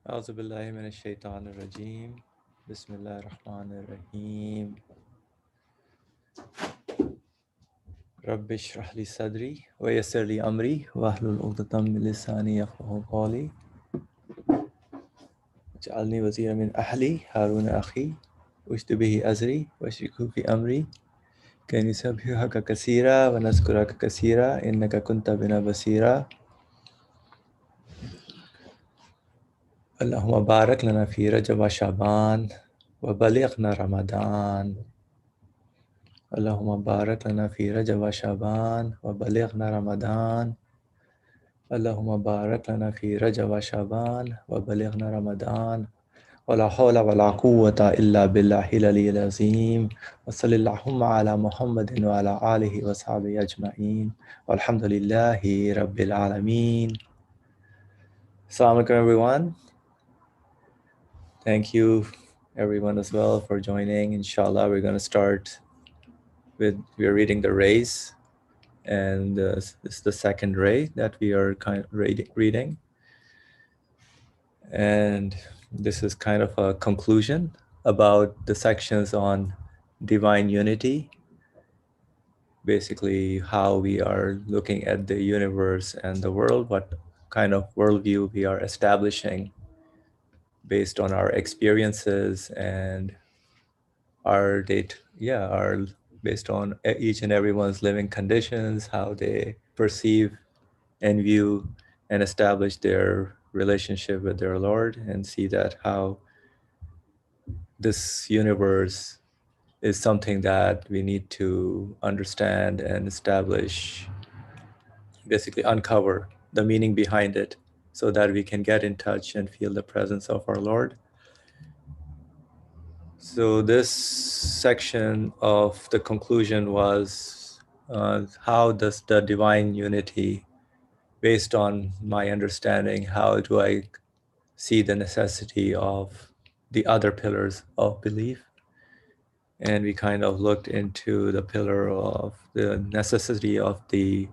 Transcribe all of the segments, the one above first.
أعوذ بالله من الشيطان الرجيم بسم الله الرحمن الرحيم رب اشرح لي صدري ويسر لي أمري واحلل عقدة من لساني يفقهوا قولي اجعلني وزيرا من أهلي هارون أخي اشدد به أزري واشركه في أمري كي نسبحك كثيرا ونذكرك كثيرا إنك كنت بنا بصيرا اللهم بارك لنا في رجب وشعبان وبلغنا رمضان اللهم بارك لنا في رجب وشعبان وبلغنا رمضان اللهم بارك لنا في رجب وشعبان وبلغنا رمضان ولا حول ولا قوة إلا بالله العلي العظيم وصلى اللهم على محمد وعلى آله وصحبه أجمعين والحمد لله رب العالمين. Assalamu alaikum everyone. Thank you everyone as well for joining. Inshallah, we're going to start we're reading the rays, and this is the second ray that we are kind of reading. And this is kind of a conclusion about the sections on divine unity, basically how we are looking at the universe and the world, what kind of worldview we are establishing based on our experiences and our based on each and everyone's living conditions, how they perceive and view and establish their relationship with their Lord, and see that how this universe is something that we need to understand and establish, basically uncover the meaning behind it so that we can get in touch and feel the presence of our Lord. So this section of the conclusion was how does the divine unity, based on my understanding, how do I see the necessity of the other pillars of belief? And we kind of looked into the pillar of the necessity of the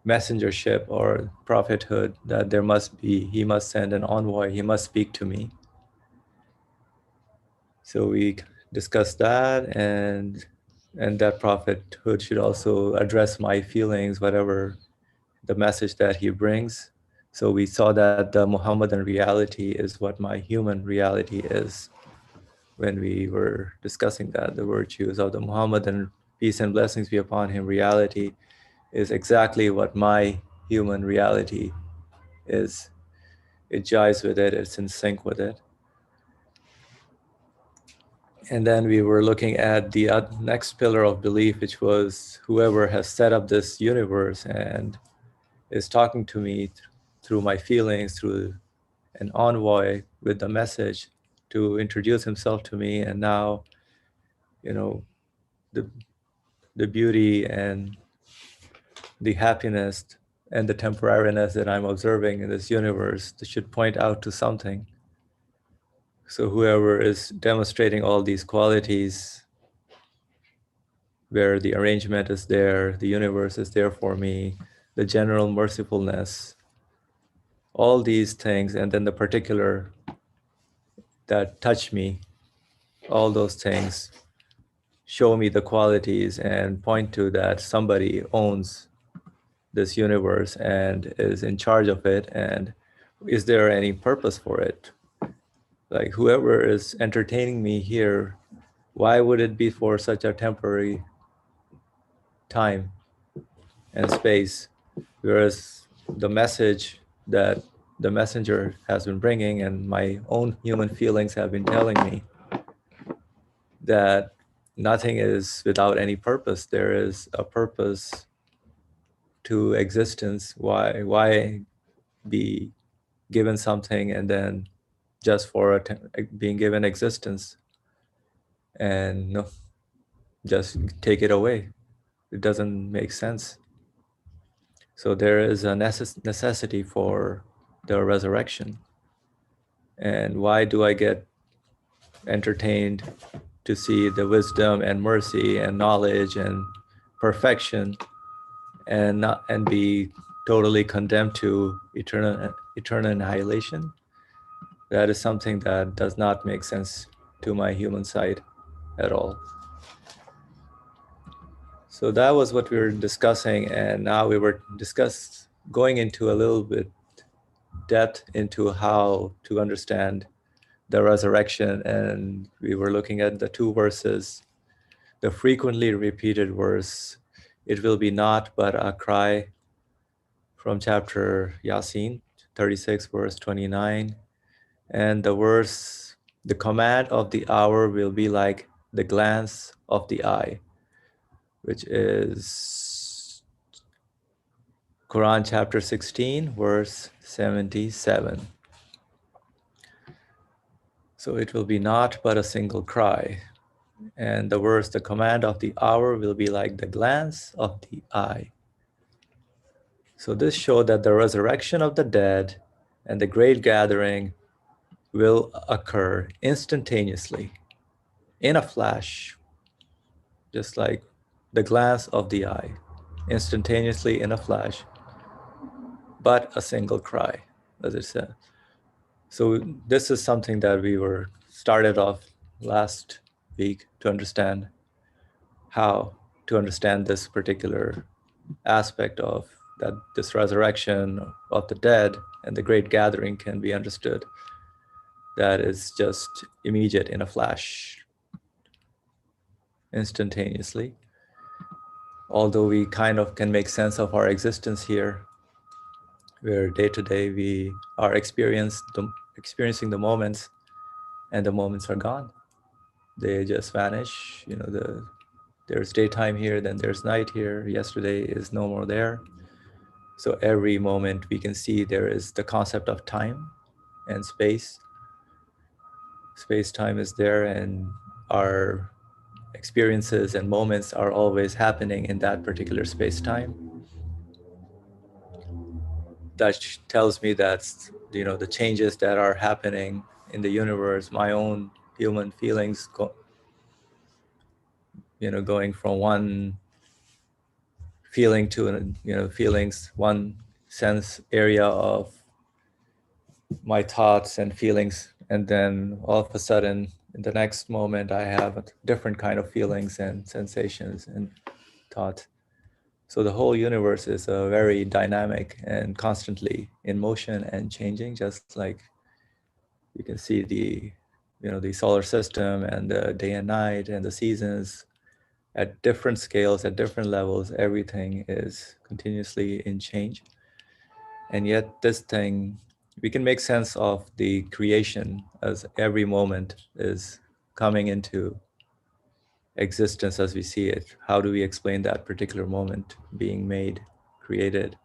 messengership or prophethood, that there must be, he must send an envoy, he must speak to me. So we discussed that, and that prophethood should also address my feelings, whatever the message that he brings. So we saw that the Muhammadan reality is what my human reality is. When we were discussing that, the virtues of the Muhammadan, peace and blessings be upon him, reality is exactly what my human reality is. It jives with it, it's in sync with it. And then we were looking at the next pillar of belief, which was whoever has set up this universe and is talking to me through my feelings, through an envoy with the message to introduce himself to me. And now, the beauty and the happiness and the temporariness that I'm observing in this universe should point out to something. So whoever is demonstrating all these qualities, where the arrangement is there, the universe is there for me, the general mercifulness, all these things, and then the particular that touch me, all those things show me the qualities and point to that somebody owns this universe and is in charge of it, and is there any purpose for it? Like, whoever is entertaining me here, why would it be for such a temporary time and space? Whereas the message that the messenger has been bringing and my own human feelings have been telling me that nothing is without any purpose. There is a purpose to existence. Why be given something and then just for being given existence and just take it away? It doesn't make sense. So there is a necessity for the resurrection. And why do I get entertained to see the wisdom and mercy and knowledge and perfection and be totally condemned to eternal annihilation? That is something that does not make sense to my human side at all. So that was what we were discussing, and now we were going into a little bit depth into how to understand the resurrection, and we were looking at the two verses. The frequently repeated verse, "It will be naught but a cry," from chapter Yasin 36 verse 29, and the verse, "The command of the hour will be like the glance of the eye," which is Quran chapter 16 verse 77. So it will be naught but a single cry. And the verse, "The command of the hour will be like the glance of the eye." So this showed that the resurrection of the dead and the great gathering will occur instantaneously, in a flash, just like the glance of the eye, instantaneously in a flash, but a single cry, as it said. So this is something that we were started off last week to understand how to understand this particular aspect of that, this resurrection of the dead and the great gathering can be understood. That is just immediate, in a flash, instantaneously. Although we kind of can make sense of our existence here, where day to day we are experiencing the moments, and the moments are gone. They just vanish. There's daytime here, then there's night here. Yesterday is no more there. So every moment we can see there is the concept of time and space. Space-time is there, and our experiences and moments are always happening in that particular space-time. That tells me that the changes that are happening in the universe, my own human feelings, going from one feeling to feelings, one sense area of my thoughts and feelings, and then all of a sudden in the next moment I have a different kind of feelings and sensations and thoughts. So the whole universe is very dynamic and constantly in motion and changing, just like you can see the solar system and the day and night and the seasons at different scales, at different levels. Everything is continuously in change. And yet this thing, we can make sense of the creation as every moment is coming into existence as we see it. How do we explain that particular moment being made, created?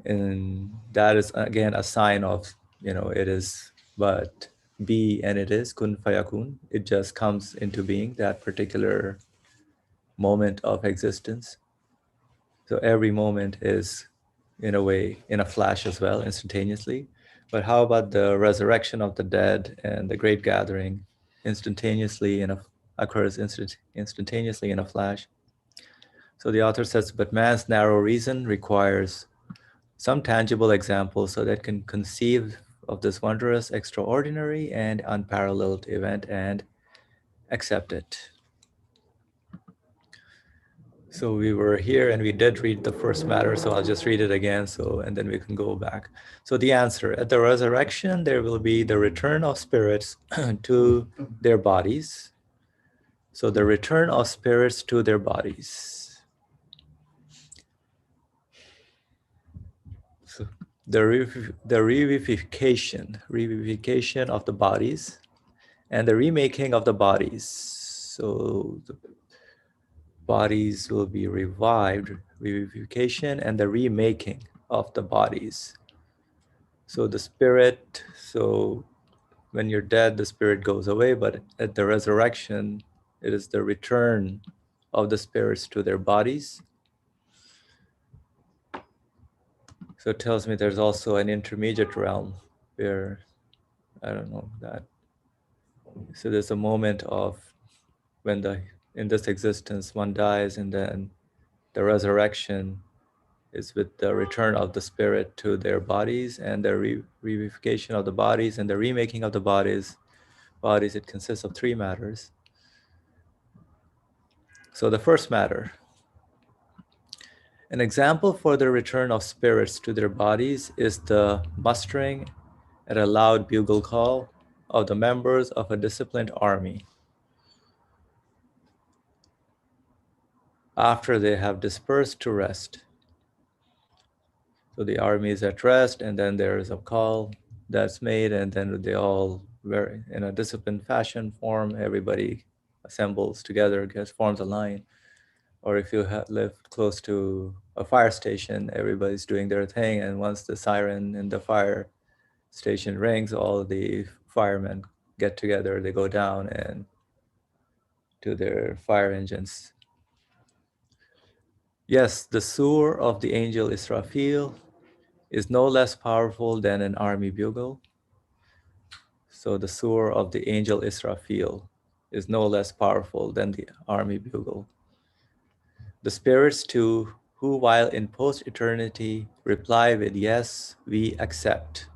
And that is again a sign of, it is but be, and it is kun fayakun. It just comes into being, that particular moment of existence. So every moment is, in a way, in a flash as well, instantaneously. But how about the resurrection of the dead and the great gathering? Instantaneously occurs instantaneously in a flash. So the author says, but man's narrow reason requires some tangible example so that can conceive of this wondrous, extraordinary, and unparalleled event and accept it. So we were here and we did read the first matter, so I'll just read it again, and then we can go back. So the answer, at the resurrection, there will be the return of spirits to their bodies. So the return of spirits to their bodies. So the revivification of the bodies and the remaking of the bodies. So the bodies will be revived, revivification, and the remaking of the bodies. So the spirit, so when you're dead, the spirit goes away, but at the resurrection, it is the return of the spirits to their bodies. So it tells me there's also an intermediate realm where, I don't know that. So there's a moment of when in this existence, one dies, and then the resurrection is with the return of the spirit to their bodies and the revivification of the bodies and the remaking of the bodies. It consists of three matters. So the first matter, an example for the return of spirits to their bodies is the mustering at a loud bugle call of the members of a disciplined army after they have dispersed to rest. So the army is at rest, and then there is a call that's made, and then they all, very in a disciplined fashion, everybody assembles together, forms a line. Or if you live close to a fire station, everybody's doing their thing, and once the siren in the fire station rings, all the firemen get together, they go down and to their fire engines. Yes, the surah of the Angel Israfil is no less powerful than an army bugle. So the surah of the Angel Israfil is no less powerful than the army bugle. The spirits too, who while in post-eternity reply with yes, we accept.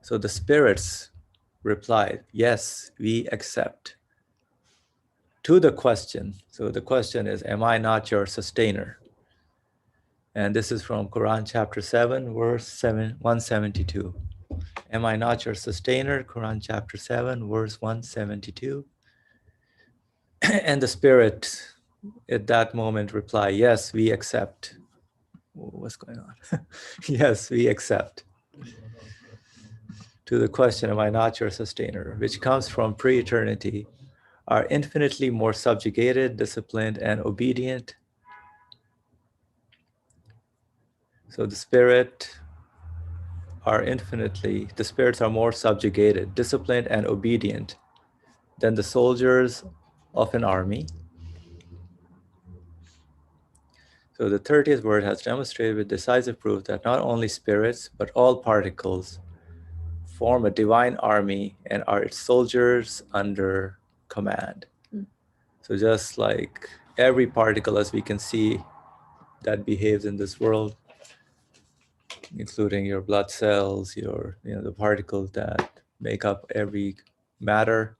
So the spirits replied, yes, we accept. To the question, so the question is, am I not your sustainer? And this is from Quran chapter 7, verse 172. Am I not your sustainer? Quran chapter 7, verse 172. And the spirit at that moment reply, yes, we accept. What's going on? Yes, we accept. To the question, am I not your sustainer, which comes from pre-eternity, are infinitely more subjugated, disciplined, and obedient. So the spirits are more subjugated, disciplined, and obedient than the soldiers of an army. So the 30th word has demonstrated with decisive proof that not only spirits, but all particles form a divine army and are its soldiers under command. So just like every particle, as we can see, that behaves in this world, including your blood cells, the particles that make up every matter,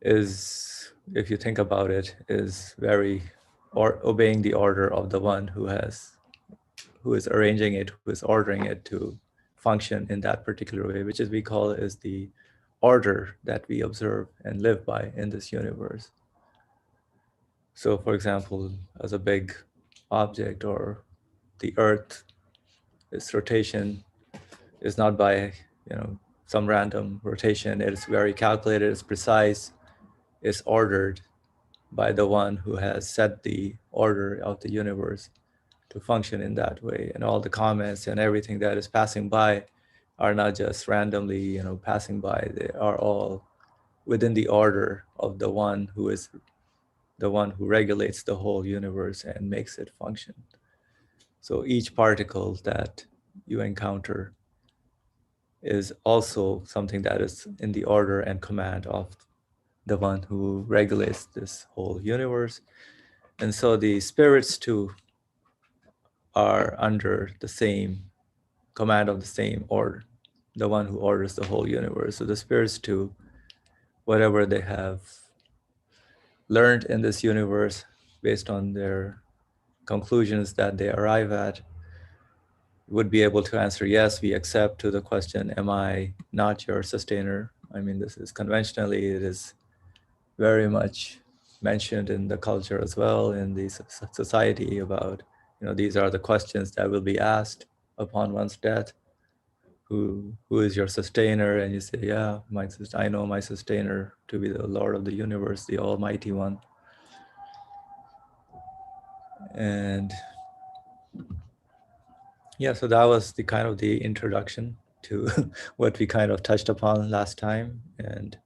is, if you think about it, is very obeying the order of the one who is arranging it, who is ordering it to function in that particular way, which is we call is the order that we observe and live by in this universe. So for example, as a big object, or the earth, its rotation is not by some random rotation. It is very calculated, it's precise, it's ordered by the one who has set the order of the universe to function in that way. And all the comments and everything that is passing by are not just randomly passing by. They are all within the order of the one who is the one who regulates the whole universe and makes it function. So each particle that you encounter is also something that is in the order and command of the one who regulates this whole universe. And so the spirits too are under the same command of the same order, the one who orders the whole universe. So the spirits too, whatever they have learned in this universe based on their conclusions that they arrive at, would be able to answer, yes, we accept, to the question, am I not your sustainer? I mean, this is conventionally, it is very much mentioned in the culture as well, in the society, about, these are the questions that will be asked upon one's death. Who is your sustainer? And you say, yeah, I know my sustainer to be the Lord of the universe, the Almighty One. And yeah, so that was the kind of the introduction to what we kind of touched upon last time. And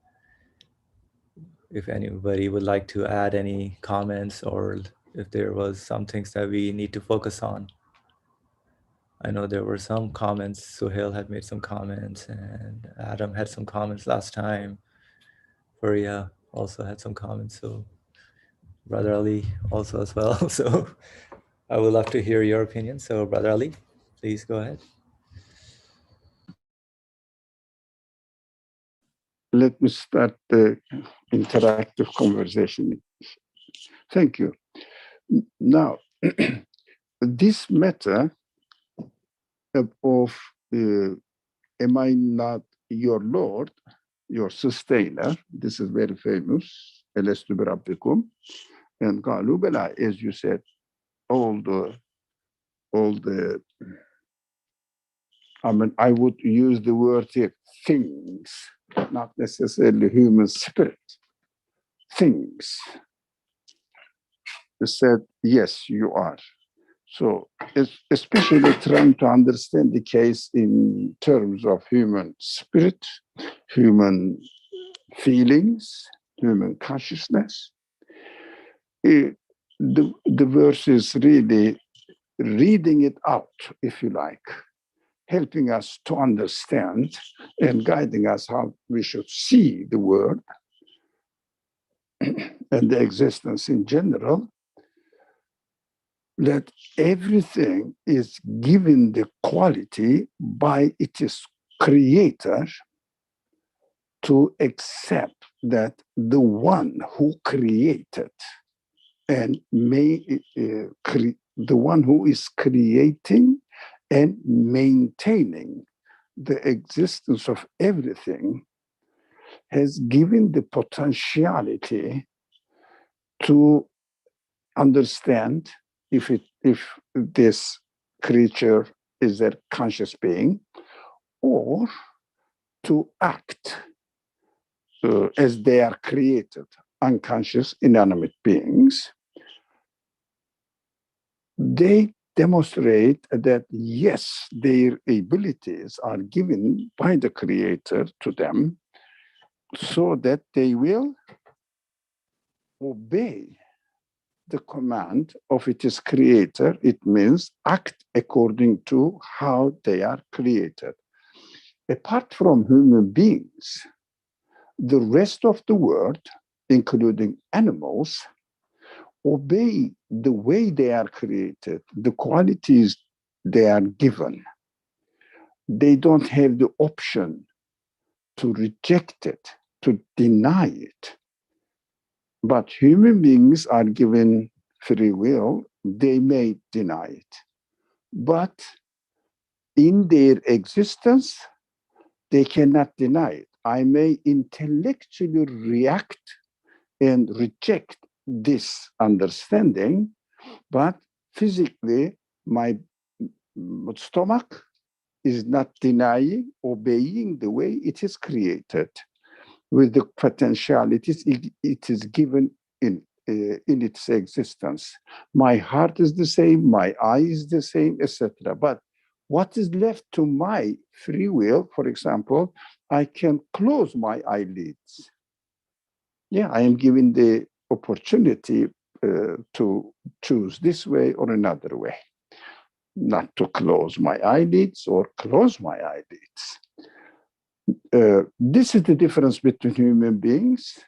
if anybody would like to add any comments, or if there was some things that we need to focus on. I know there were some comments. Suhail had made some comments, and Adam had some comments last time. Faria also had some comments. So Brother Ali also as well. So I would love to hear your opinion. So Brother Ali, please go ahead. Let me start the interactive conversation. Thank you. Now, this matter of am I not your Lord, your sustainer? This is very famous. Elestu birabbikum. And qalu bala, as you said, all the, I mean, I would use the word here, things, not necessarily human spirit, things. They said, yes, you are. So, especially trying to understand the case in terms of human spirit, human feelings, human consciousness, the verse is really reading it out, if you like, helping us to understand and guiding us how we should see the world and the existence in general, that everything is given the quality by its creator to accept that the one who created and the one who is creating and maintaining the existence of everything has given the potentiality to understand if this creature is a conscious being, or to act as they are created, unconscious, inanimate beings. They demonstrate that, yes, their abilities are given by the creator to them so that they will obey the command of its creator. It means act according to how they are created. Apart from human beings, the rest of the world, including animals, obey the way they are created, the qualities they are given. They don't have the option to reject it, to deny it. But human beings are given free will. They may deny it. But in their existence, they cannot deny it. I may intellectually react and reject this understanding, but physically, my stomach is not denying, obeying the way it is created with the potentialities it is given in its existence. My heart is the same, my eye is the same, etc. But what is left to my free will, for example, I can close my eyelids. Yeah, I am given the opportunity to choose this way or another way, not to close my eyelids or close my eyelids. This is the difference between human beings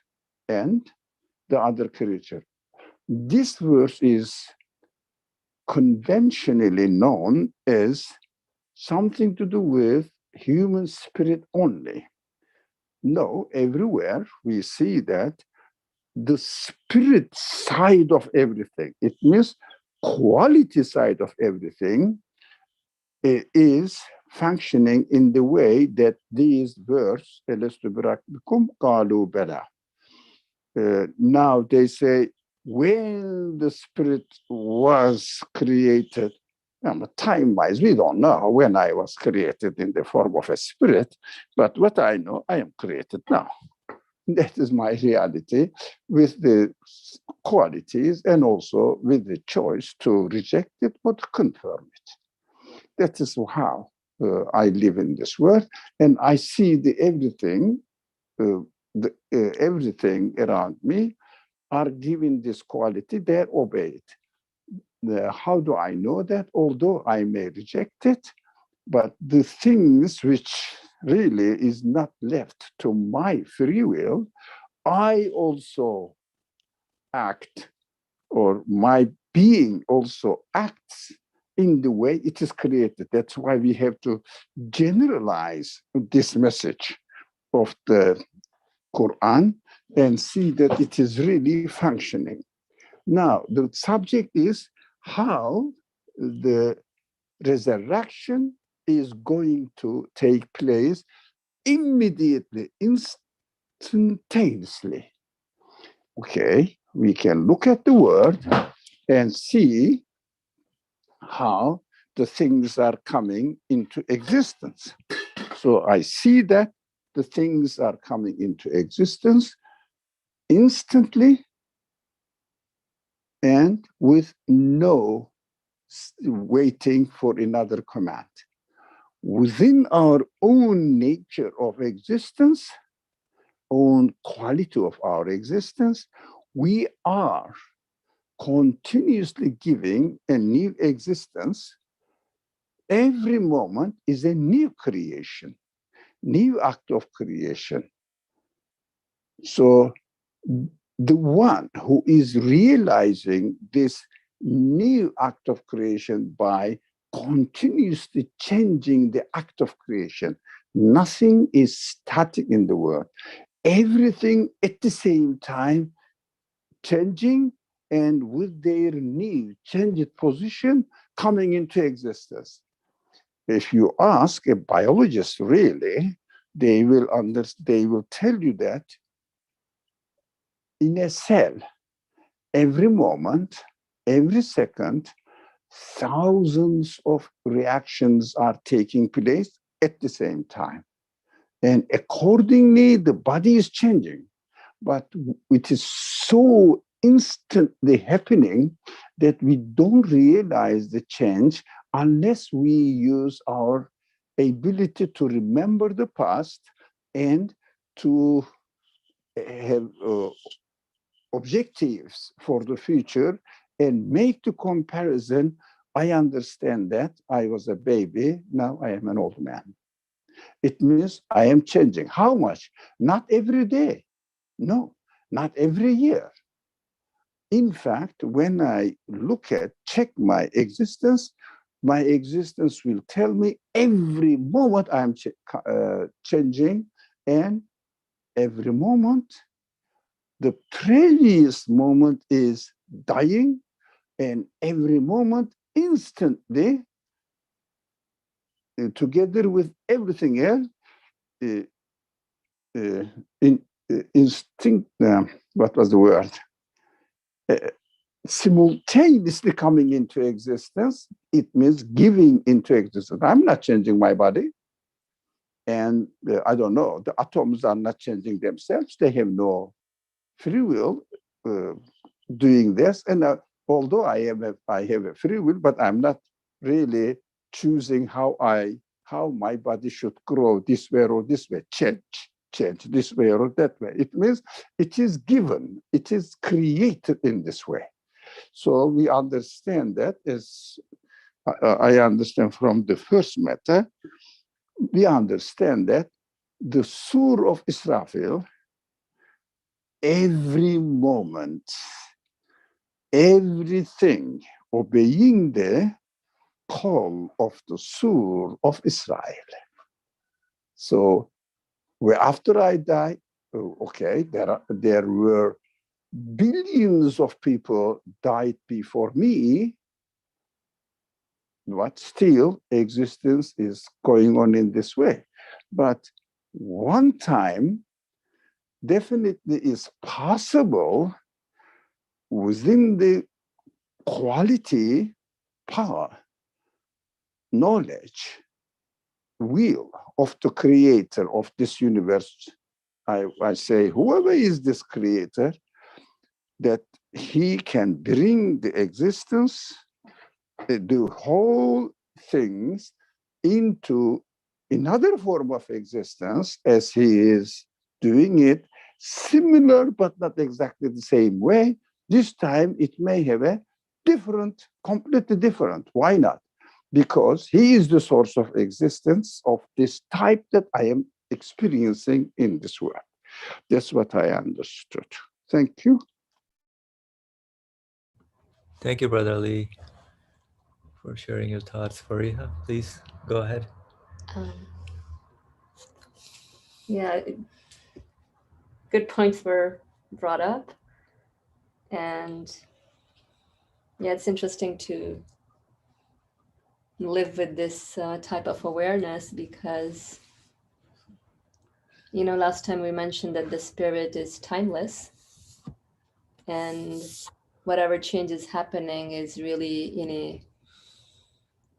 and the other creature. This verse is conventionally known as something to do with human spirit only. No, everywhere we see that the spirit side of everything, it means quality side of everything, is functioning in the way that these verse, now they say, when the spirit was created, time-wise, we don't know when I was created in the form of a spirit, but what I know, I am created now. That is my reality, with the qualities and also with the choice to reject it or to confirm it. That is how I live in this world, and I see everything around me are given this quality, they obey it. How do I know that? Although I may reject it, but the things which really is not left to my free will, I also act or my being also acts in the way it is created. That's why we have to generalize this message of the Quran and see that it is really functioning. Now, the subject is how the resurrection is going to take place immediately, instantaneously. Okay, we can look at the word and see how the things are coming into existence. So I see that the things are coming into existence instantly and with no waiting for another command. Within our own nature of existence, own quality of our existence, we are continuously giving a new existence. Every moment is a new creation, new act of creation. So the one who is realizing this new act of creation by continuously changing the act of creation, nothing is static in the world. Everything at the same time changing and with their new changed position coming into existence. If you ask a biologist, really, they will tell you that in a cell, every moment, every second, thousands of reactions are taking place at the same time. And accordingly, the body is changing. But it is so instantly happening that we don't realize the change unless we use our ability to remember the past and to have objectives for the future and make the comparison. I understand that I was a baby, now I am an old man. It means I am changing. How much? Not every day. No, not every year. In fact, when I check my existence will tell me every moment I'm changing, and every moment, the previous moment is dying, and every moment instantly, together with everything else, instinct, what was the word? Simultaneously coming into existence, it means giving into existence. I'm not changing my body. And I don't know, the atoms are not changing themselves. They have no free will doing this. And although I have a free will, but I'm not really choosing how my body should grow this way or this way, change this way or that way. It means it is given, it is created in this way. So we understand that, as I understand from the first matter, we understand that the Surah of Israfil, every moment, everything obeying the call of the Surah of Israel. So after I die, okay, there were billions of people died before me, but still existence is going on in this way. But one time definitely is possible within the quality, power, knowledge, will of the creator of this universe. I say, whoever is this creator, that he can bring the existence, the whole things into another form of existence, as he is doing it, similar but not exactly the same way. This time it may have a different, completely different. Why not? Because he is the source of existence of this type that I am experiencing in this world. That's what I understood. Thank you. Thank you, Brother Lee, for sharing your thoughts. Fariha, please go ahead. Um, yeah, good points were brought up. And yeah, it's interesting to live with this type of awareness because, last time we mentioned that the spirit is timeless and whatever change is happening is really in a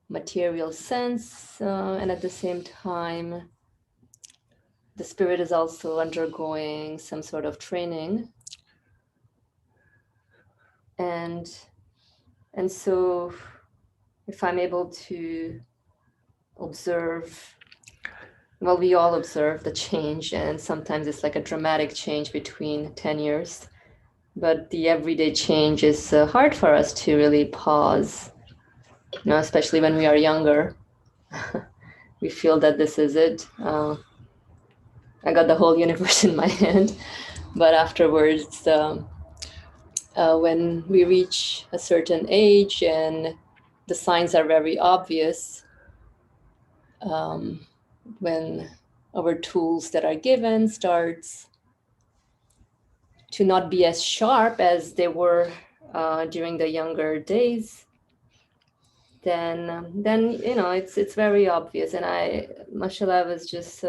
material sense. And at the same time, the spirit is also undergoing some sort of training. And so if I'm able to observe, well, we all observe the change, and sometimes it's like a dramatic change between 10 years. But the everyday change is hard for us to really pause, especially when we are younger. We feel that this is it. I got the whole universe in my hand. But afterwards, when we reach a certain age and the signs are very obvious, when our tools that are given starts to not be as sharp as they were during the younger days, then it's very obvious. And mashallah, was just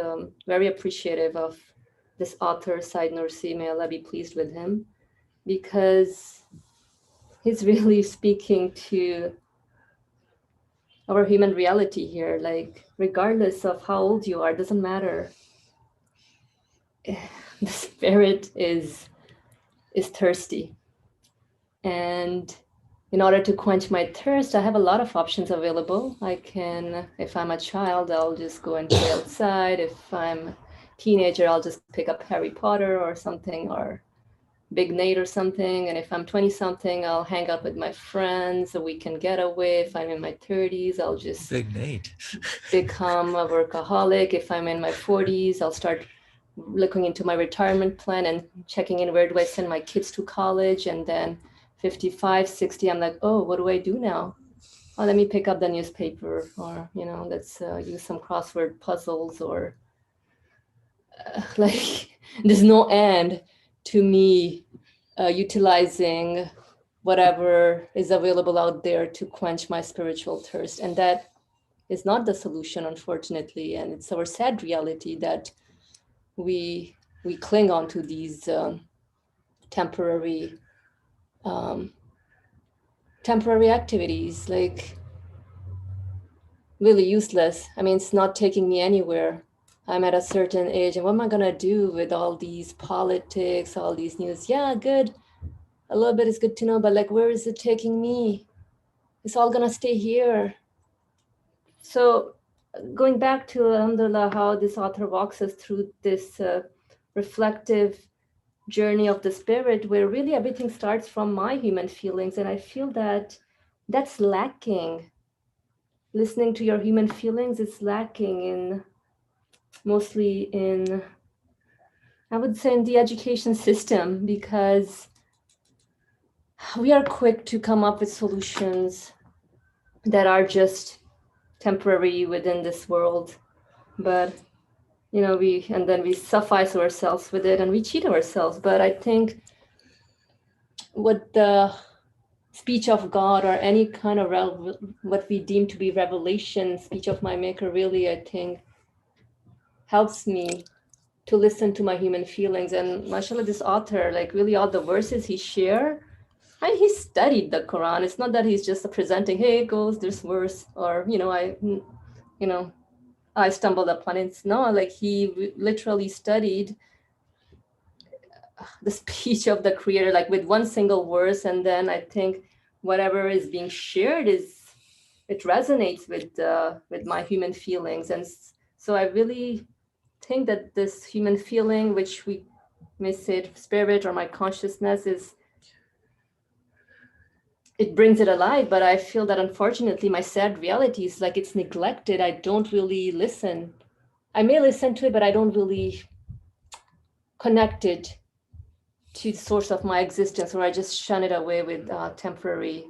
very appreciative of this author, Said Nursi. May Allah be pleased with him, because he's really speaking to our human reality here. Like, regardless of how old you are, doesn't matter. The spirit is thirsty, and in order to quench my thirst, I have a lot of options available. I can, if I'm a child, I'll just go and play outside. If I'm a teenager, I'll just pick up Harry Potter or something, or Big Nate or something. And if I'm 20 something, I'll hang out with my friends, a weekend getaway. If I'm in my 30s, I'll just Big Nate. become a workaholic. If I'm in my 40s, I'll start looking into my retirement plan and checking in, where do I send my kids to college? And then 55, 60, I'm like, oh, what do I do now? Oh, let me pick up the newspaper, or, let's use some crossword puzzles, or like, there's no end to me utilizing whatever is available out there to quench my spiritual thirst. And that is not the solution, unfortunately. And it's our sad reality that we cling on to these temporary activities, like, really useless. I mean, it's not taking me anywhere. I'm at a certain age, and what am I gonna do with all these politics, all these news? Yeah, good. A little bit is good to know, but like, where is it taking me? It's all gonna stay here. So going back to, alhamdulillah, how this author walks us through this reflective journey of the spirit, where really everything starts from my human feelings. And I feel that that's lacking. Listening to your human feelings is lacking mostly in, I would say, in the education system, because we are quick to come up with solutions that are just temporary within this world. But we suffice ourselves with it, and we cheat ourselves. But I think what the speech of God, or any kind of what we deem to be revelation, speech of my maker, really, I think, helps me to listen to my human feelings. And mashallah, this author, like, really all the verses he shared, and he studied the Quran. It's not that he's just presenting, hey, it goes this verse, or I stumbled upon it. No, like, he literally studied the speech of the creator, like, with one single verse. And then I think whatever is being shared it resonates with my human feelings. And so I really think that this human feeling, which we may say spirit or my consciousness, it brings it alive. But I feel that, unfortunately, my sad reality is, like, it's neglected. I don't really listen. I may listen to it, but I don't really connect it to the source of my existence, or I just shun it away with temporary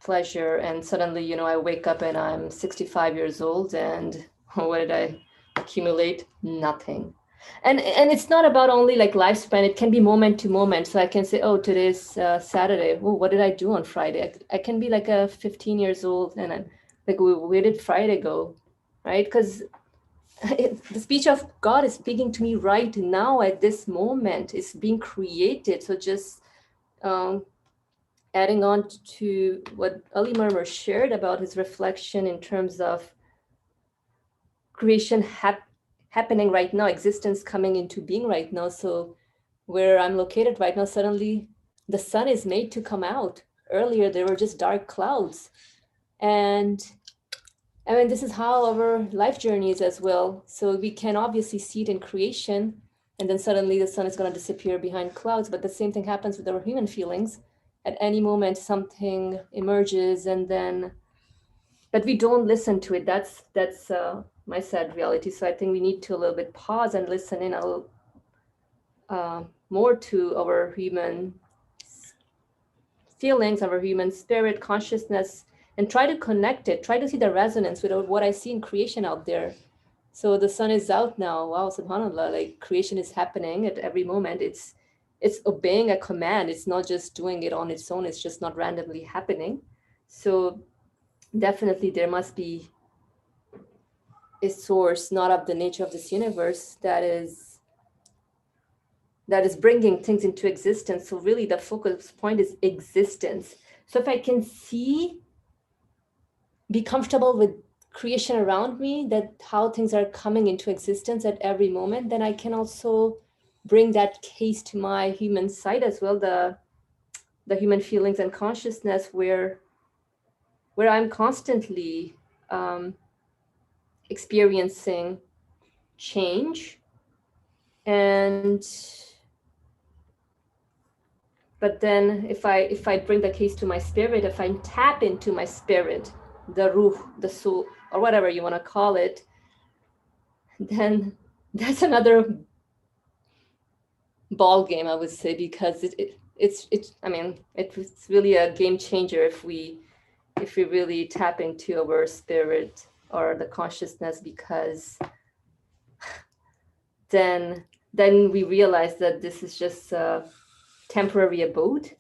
pleasure, and suddenly, you know, I wake up and I'm 65 years old, and what did I accumulate? Nothing. And it's not about only like lifespan. It can be moment to moment. So I can say, oh, today's Saturday. Oh, what did I do on Friday? I can be like a 15 years old, and I'm like, where did Friday go? Right? Because the speech of God is speaking to me right now at this moment. It's being created. So just adding on to what Ali Murmur shared about his reflection in terms of creation happening right now, existence coming into being right now. So where I'm located right now, suddenly the sun is made to come out. Earlier, there were just dark clouds. And I mean, this is how our life journey is as well. So we can obviously see it in creation, and then suddenly the sun is going to disappear behind clouds. But the same thing happens with our human feelings. At any moment, something emerges, and then, but we don't listen to it. That's my sad reality. So I think we need to a little bit pause and listen in a little more to our human feelings, our human spirit, consciousness, and try to connect it, try to see the resonance with what I see in creation out there. So the sun is out now. Wow, subhanAllah, like creation is happening at every moment. It's obeying a command. It's not just doing it on its own. It's just not randomly happening. So definitely there must be a source, not of the nature of this universe, that is bringing things into existence. So really the focus point is existence. So if I can see, be comfortable with creation around me, that how things are coming into existence at every moment, then I can also bring that case to my human side as well, the human feelings and consciousness, where I'm constantly experiencing change. And but then if I bring the case to my spirit, if I tap into my spirit, the ruh, the soul, or whatever you want to call it, then that's another ball game, I would say, because it's I mean, it's really a game changer if we really tap into our spirit or the consciousness, because then we realize that this is just a temporary abode,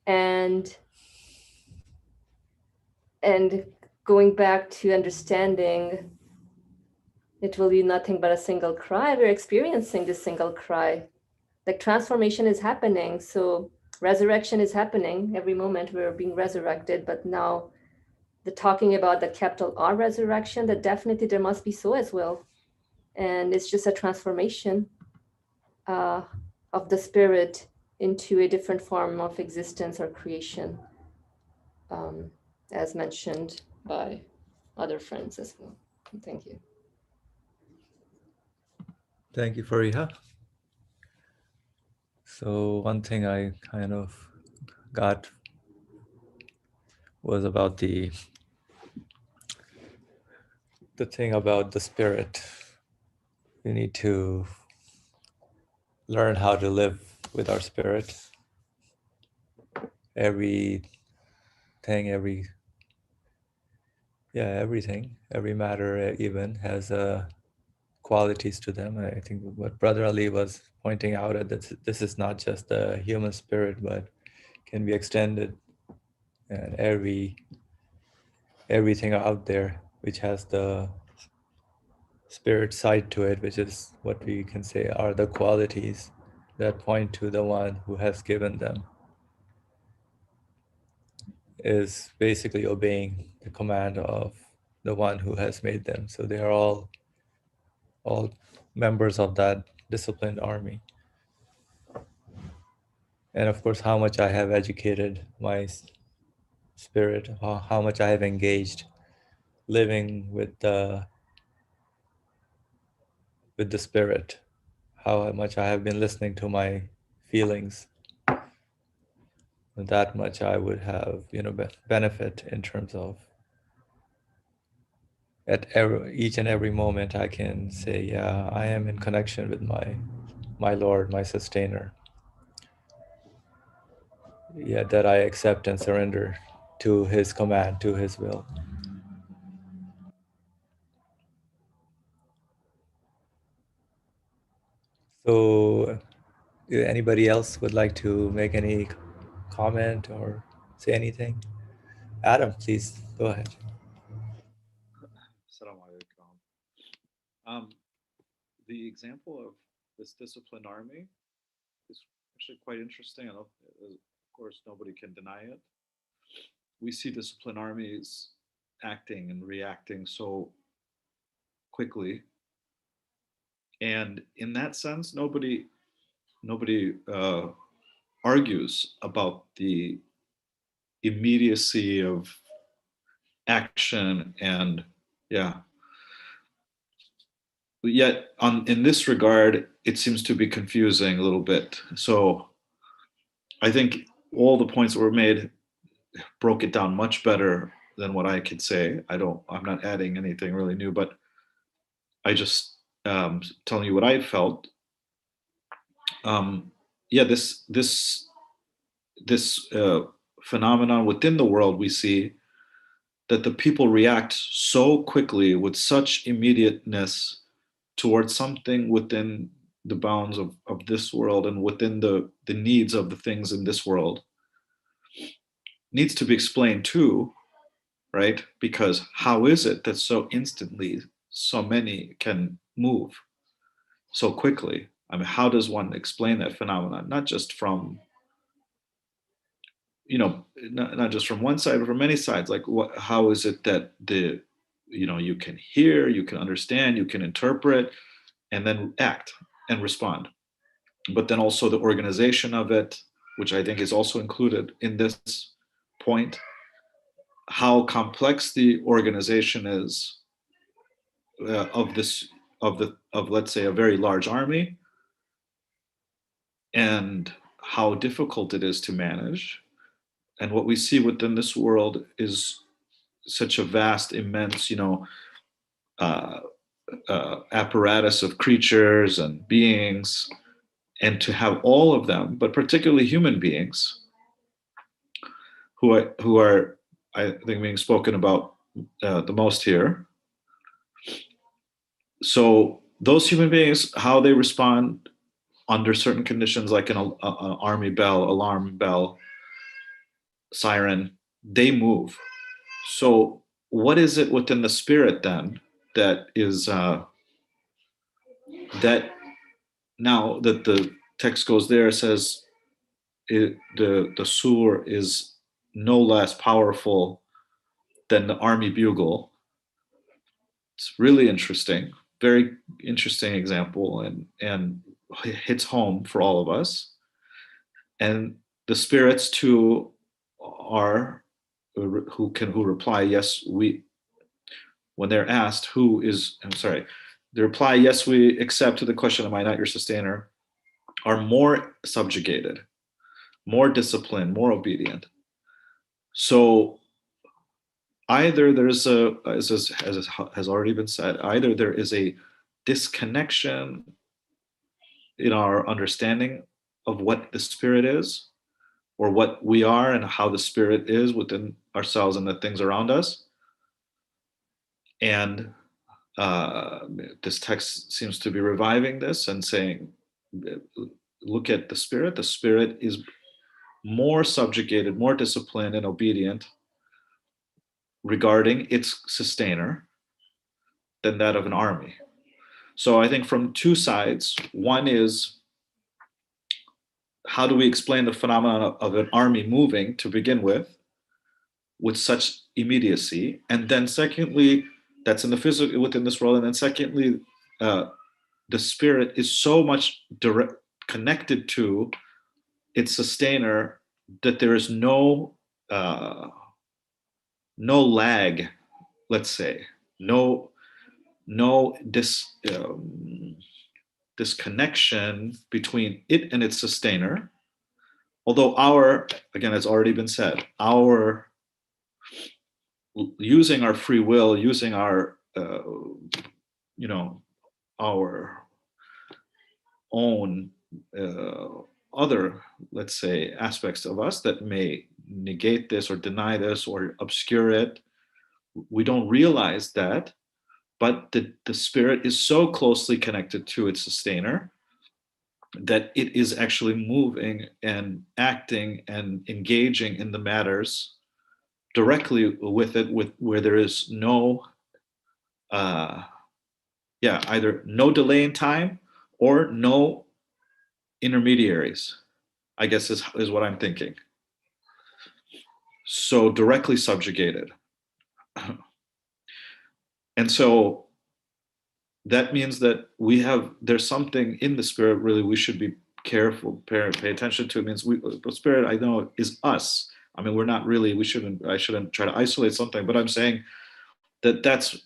and going back to understanding it will be nothing but a single cry. We're experiencing this single cry. Like transformation is happening. So resurrection is happening every moment. We're being resurrected. But now the talking about the capital R resurrection, that definitely there must be so as well. And it's just a transformation of the spirit into a different form of existence or creation, as mentioned by other friends as well. Thank you. Thank you, Fariha. So one thing I kind of got was about the thing about the spirit. We need to learn how to live with our spirit. Everything, every matter even has qualities to them. I think what Brother Ali was pointing out, that this is not just the human spirit, but can be extended, and everything out there which has the spirit side to it, which is what we can say are the qualities that point to the one who has given them, is basically obeying the command of the one who has made them. So they are all members of that disciplined army. And of course, how much I have educated my spirit, how much I have engaged living with the spirit, how much I have been listening to my feelings, that much I would have, benefit in terms of at each and every moment I can say, yeah, I am in connection with my Lord, my sustainer. Yeah, that I accept and surrender to his command, to his will. So anybody else would like to make any comment or say anything? Adam, please go ahead. Assalamu alaikum. The example of this disciplined army is actually quite interesting. Of course, nobody can deny it. We see disciplined armies acting and reacting so quickly, and in that sense, nobody argues about the immediacy of action and yeah. But yet, in this regard, it seems to be confusing a little bit. So I think all the points that were made broke it down much better than what I could say. I'm not adding anything really new, but I just telling you what I felt. Yeah, this phenomenon within the world, we see that the people react so quickly with such immediateness towards something within the bounds of this world and within the needs of the things in this world needs to be explained too, right? Because how is it that so instantly so many can move so quickly? I mean, how does one explain that phenomenon? Not just from, not just from one side, but from many sides. Like, how is it that you can hear, you can understand, you can interpret, and then act and respond? But then also the organization of it, which I think is also included in this point, how complex the organization is of let's say a very large army, and how difficult it is to manage. And what we see within this world is such a vast, immense, uh, apparatus of creatures and beings, and to have all of them, but particularly human beings, who are I think being spoken about the most here. So those human beings, how they respond under certain conditions, like an army bell, alarm bell, siren, they move. So what is it within the spirit then that is that now that the text goes there, says the sur is no less powerful than the army bugle. It's really interesting, very interesting example, and hits home for all of us. And the spirits too are who reply yes, we, when they're asked they reply yes, we accept to the question, am I not your sustainer, are more subjugated, more disciplined, more obedient. So either there's as has already been said, either there is a disconnection in our understanding of what the spirit is, or what we are and how the spirit is within ourselves and the things around us. And this text seems to be reviving this and saying, look at the spirit. The spirit is more subjugated, more disciplined and obedient regarding its sustainer than that of an army. So I think from two sides, one is, how do we explain the phenomenon of an army moving to begin with such immediacy? And then secondly, that's in the physical within this world. And then secondly, the spirit is so much connected to its sustainer that there is no lag, let's say, no disconnection between it and its sustainer. Although again, it's already been said, our using our free will, using our our own other, let's say, aspects of us that may negate this or deny this or obscure it. We don't realize that, but the spirit is so closely connected to its sustainer that it is actually moving and acting and engaging in the matters directly with it, with where there is no either no delay in time or no intermediaries, I guess is what I'm thinking. So directly subjugated. And so that means that there's something in the spirit really we should be careful, pay attention to. It means the spirit, I know, is us. I mean, we're not really, I shouldn't try to isolate something, but I'm saying that's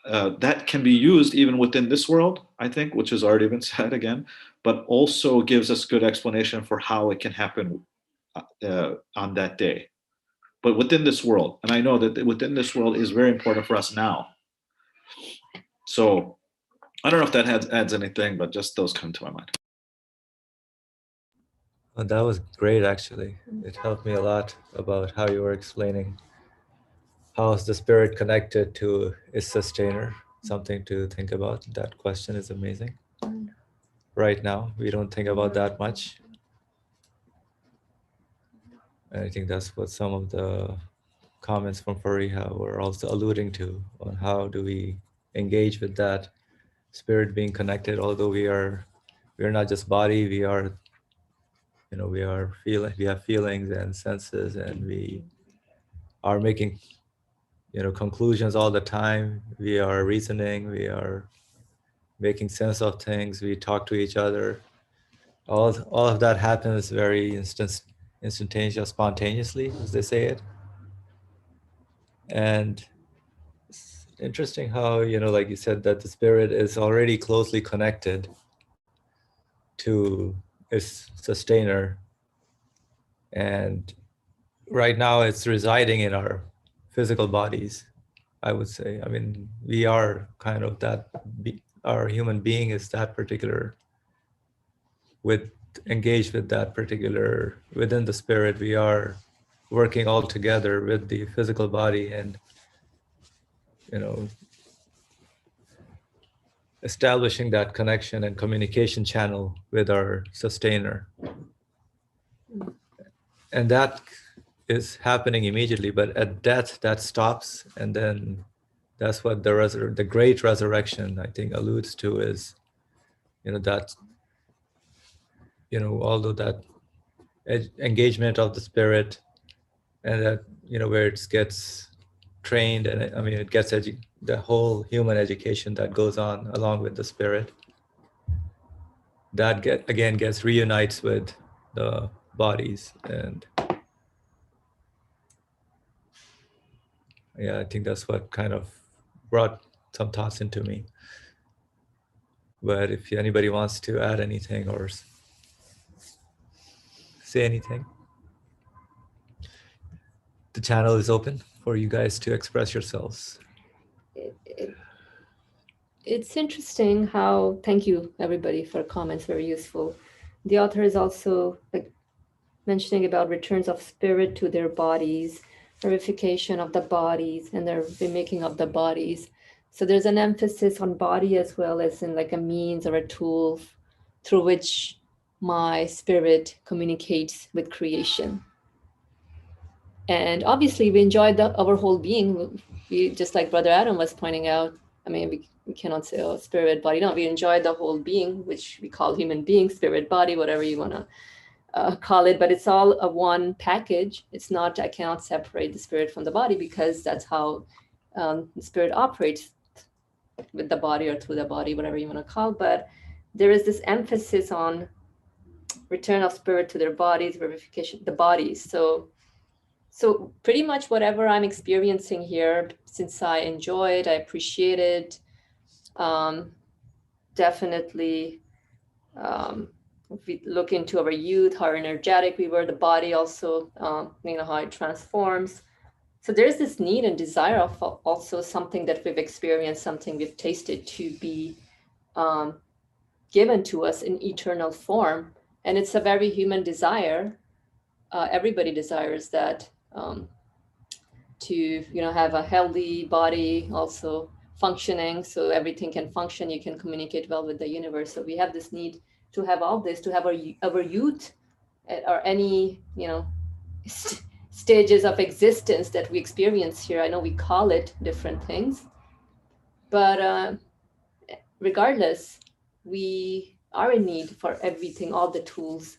that can be used even within this world, I think, which has already been said again, but also gives us good explanation for how it can happen on that day. But within this world, and I know that within this world is very important for us now. So I don't know if that adds anything, but just those come to my mind. Well, that was great, actually. It helped me a lot about how you were explaining how is the spirit connected to its sustainer. Something to think about. That question is amazing. Right now, we don't think about that much. And I think that's what some of the comments from Fariha were also alluding to, on how do we engage with that spirit being connected, although we are not just body, we are, we have feelings and senses, and we are making, conclusions all the time. We are reasoning, we are making sense of things, we talk to each other. All of that happens very instantaneously, spontaneously, as they say it. And it's interesting how, like you said, that the spirit is already closely connected to its sustainer. And right now it's residing in our physical bodies, I would say. I mean, we are kind of that, our human being is that particular, engaged with that particular, within the spirit, we are working all together with the physical body and, establishing that connection and communication channel with our sustainer. And that is happening immediately, but at death that stops. And then that's what the great resurrection, I think, alludes to, is, that, although that engagement of the spirit, and that, where it gets trained, and I mean, it gets the whole human education that goes on along with the spirit, that gets reunites with the bodies. And yeah, I think that's what kind of brought some thoughts into me. But if anybody wants to add anything or say anything, the channel is open for you guys to express yourselves. It's interesting how, thank you everybody for comments, very useful. The author is also mentioning about returns of spirit to their bodies, revivification of the bodies, and the remaking of the bodies. So there's an emphasis on body as well as in like a means or a tool through which my spirit communicates with creation. And obviously we enjoy our whole being. We, just like Brother Adam was pointing out, I mean, we cannot say, oh, spirit, body. No, we enjoy the whole being, which we call human being, spirit, body, whatever you want to call it. But it's all a one package. It's not, I cannot separate the spirit from the body, because that's how the spirit operates with the body or through the body, whatever you want to call. But there is this emphasis on return of spirit to their bodies, revivification, the bodies. So pretty much whatever I'm experiencing here, since I enjoy it, I appreciate it, definitely, if we look into our youth, how energetic we were, the body also, how it transforms. So there's this need and desire of also something that we've experienced, something we've tasted, to be given to us in eternal form. And it's a very human desire. everybody desires that, to have a healthy body, also functioning, so everything can function. You can communicate well with the universe. So we have this need to have all this, to have our youth, or any stages of existence that we experience here. I know we call it different things, but regardless, we are in need for everything, all the tools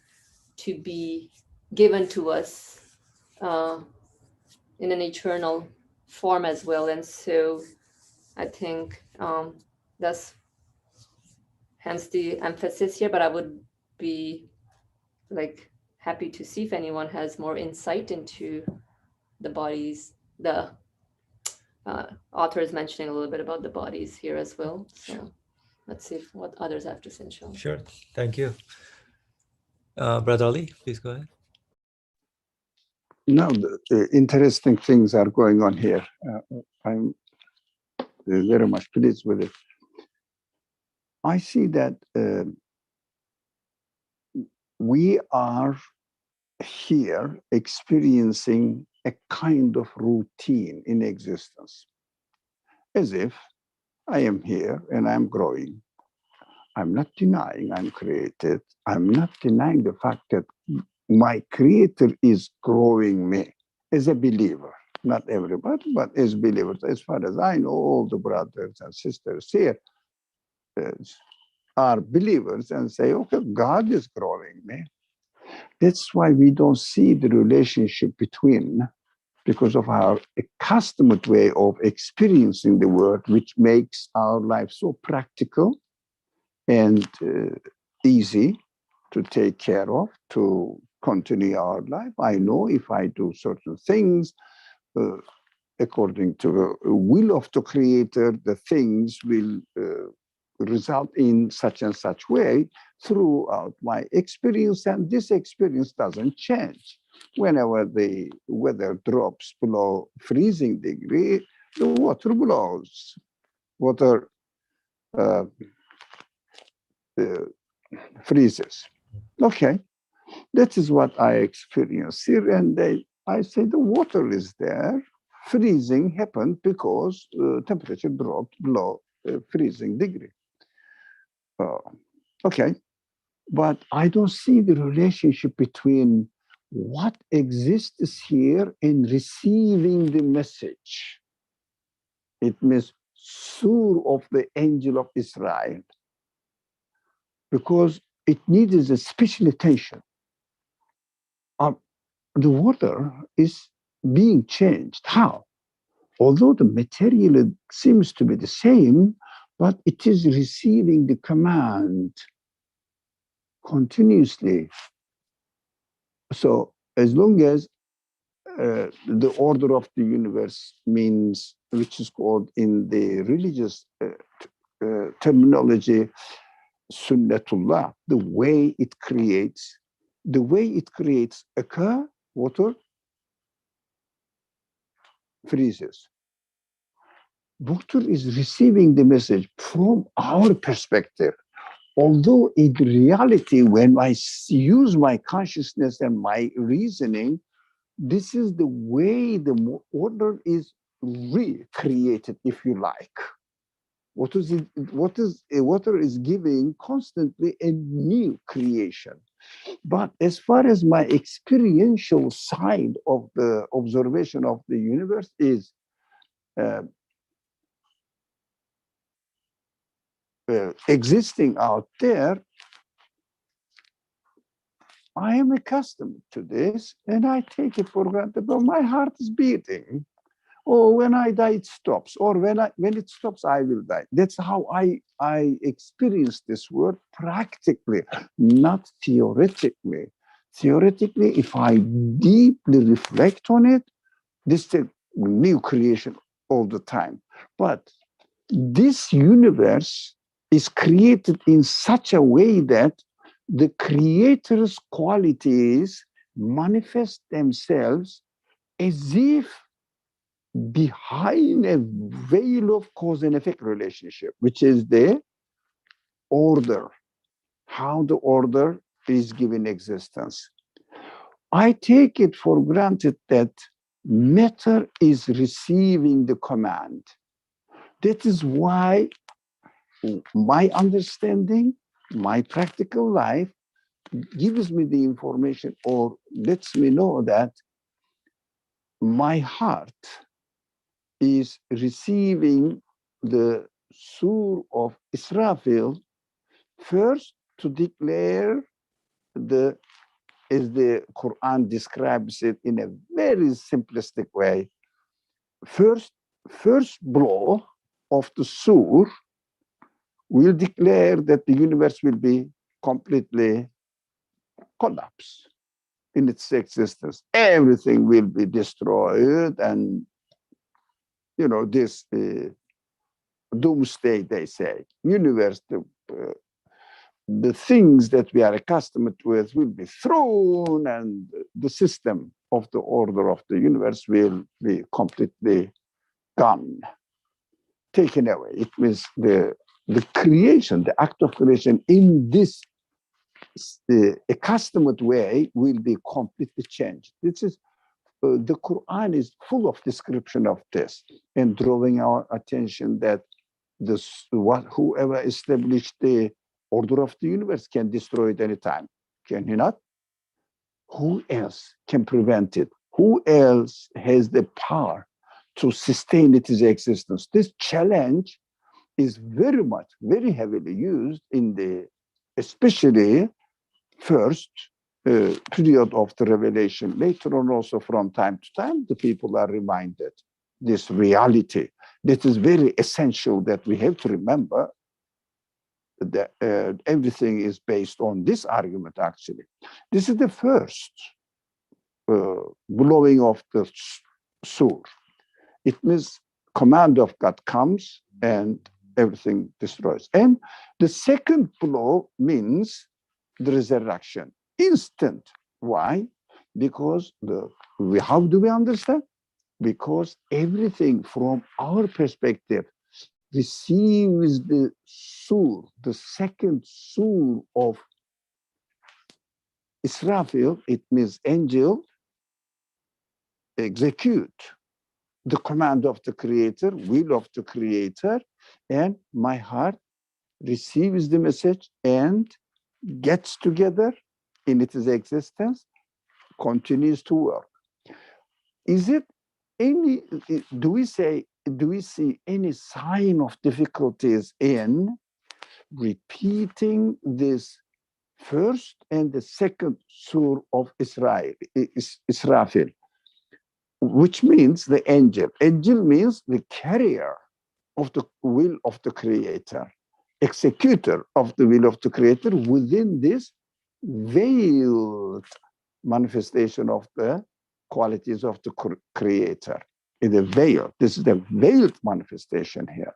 to be given to us in an eternal form as well. And so I think that's hence the emphasis here. But I would be like happy to see if anyone has more insight into the bodies. The author is mentioning a little bit about the bodies here as well. So let's see what others have to say, inshallah. Sure. Thank you. Brother Ali, please go ahead. Now, interesting things are going on here. I'm very much pleased with it. I see that we are here experiencing a kind of routine in existence, as if I am here and I'm growing. I'm not denying I'm created. I'm not denying the fact that my creator is growing me as a believer. Not everybody, but as believers. As far as I know, all the brothers and sisters here are believers and say, okay, God is growing me. That's why we don't see the relationship between, because of our accustomed way of experiencing the world, which makes our life so practical and easy to take care of, to continue our life. I know if I do certain things according to the will of the Creator, the things will result in such and such way throughout my experience, and this experience doesn't change. Whenever the weather drops below freezing degree, the water blows. Water freezes. Okay, that is what I experience here, and I say the water is there. Freezing happened because temperature dropped below freezing degree. Okay, but I don't see the relationship between what exists here and receiving the message. It means sur of the angel of Israel, because it needs a special attention. The water is being changed. How? Although the material seems to be the same, but it is receiving the command continuously. So as long as the order of the universe means, which is called in the religious terminology, sunnatullah, the way it creates occur, water freezes. Water is receiving the message from our perspective. Although in reality, when I use my consciousness and my reasoning, this is the way the order is recreated, if you like. Water is giving constantly a new creation. But as far as my experiential side of the observation of the universe is existing out there, I am accustomed to this and I take it for granted. But my heart is beating. Or when I die, it stops. Or when it stops, I will die. That's how I experience this world practically, not theoretically. Theoretically, if I deeply reflect on it, this is a new creation all the time. But this universe is created in such a way that the creator's qualities manifest themselves as if behind a veil of cause and effect relationship, which is the order, how the order is given existence. I take it for granted that matter is receiving the command. That is why my understanding, my practical life gives me the information or lets me know that my heart is receiving the sur of Israfil first to declare the, as the Quran describes it in a very simplistic way, first blow of the sur will declare that the universe will be completely collapsed in its existence. Everything will be destroyed, and this doomsday, they say, universe, the things that we are accustomed with will be thrown, and the system of the order of the universe will be completely gone, taken away. It means the creation, the act of creation in this accustomed way will be completely changed. This is the Quran is full of description of this and drawing our attention that whoever established the order of the universe can destroy it anytime. Can he not? Who else can prevent it? Who else has the power to sustain its existence? This challenge is very heavily used in the, especially first period of the revelation. Later on, also from time to time, the people are reminded this reality. This is very essential that we have to remember that everything is based on this argument, actually. This is the first blowing of the sur. It means command of God comes and everything destroys. And the second blow means the resurrection. Instant. Why? Because how do we understand? Because everything from our perspective receives the sur, the second sur of Israfil. It means angel, execute the command of the creator, will of the creator, and my heart receives the message and gets together in its existence, continues to work. Is it any, do we see any sign of difficulties in repeating this first and the second sur of Israfil, which means the angel. Angel means the carrier of the will of the creator, executor of the will of the creator within this veiled manifestation of the qualities of the creator. In the veil, this is the veiled manifestation here.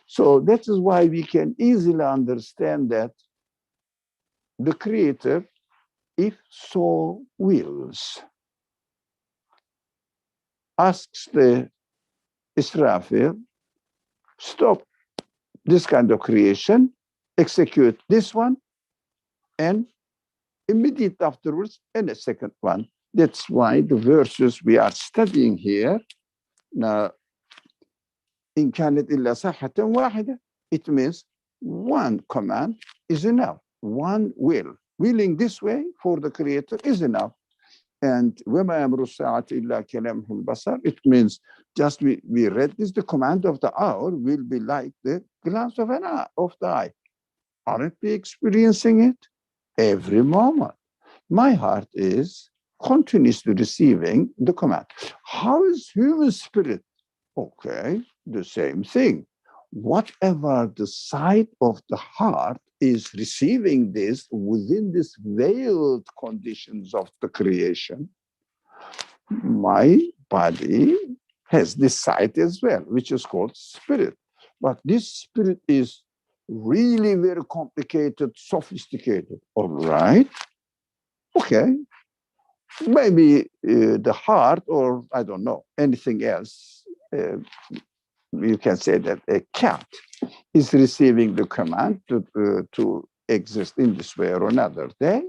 So that is why we can easily understand that the creator, if so wills, asks the Israfil, stop this kind of creation, execute this one, and immediate afterwards, and a second one. That's why the verses we are studying here, now, إن كانت إلا صحة واحدة, it means one command is enough. One will. Willing this way for the creator is enough. And وما أمر الساعة إلا كلمح البصر, it means just we read this, the command of the hour will be like the glance of the eye. Aren't we experiencing it every moment? My heart is continuously receiving the command. How is human spirit? Okay, the same thing. Whatever the side of the heart is receiving this within this veiled conditions of the creation, my body has this side as well, which is called spirit. But this spirit is really very complicated, sophisticated. All right. Okay. Maybe the heart, or I don't know, anything else. You can say that a cat is receiving the command to exist in this way or another day.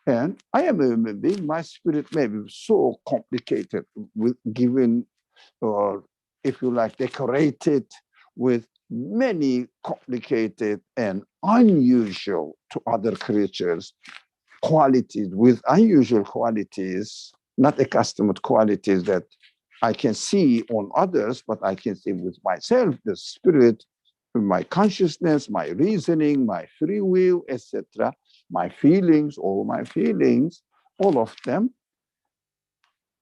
And I am a human being. My spirit may be so complicated, with given, or if you like, decorated with many complicated and unusual to other creatures qualities, with unusual qualities, not accustomed qualities that I can see on others, but I can see with myself, the spirit, my consciousness, my reasoning, my free will, etc., my feelings, all my feelings, all of them.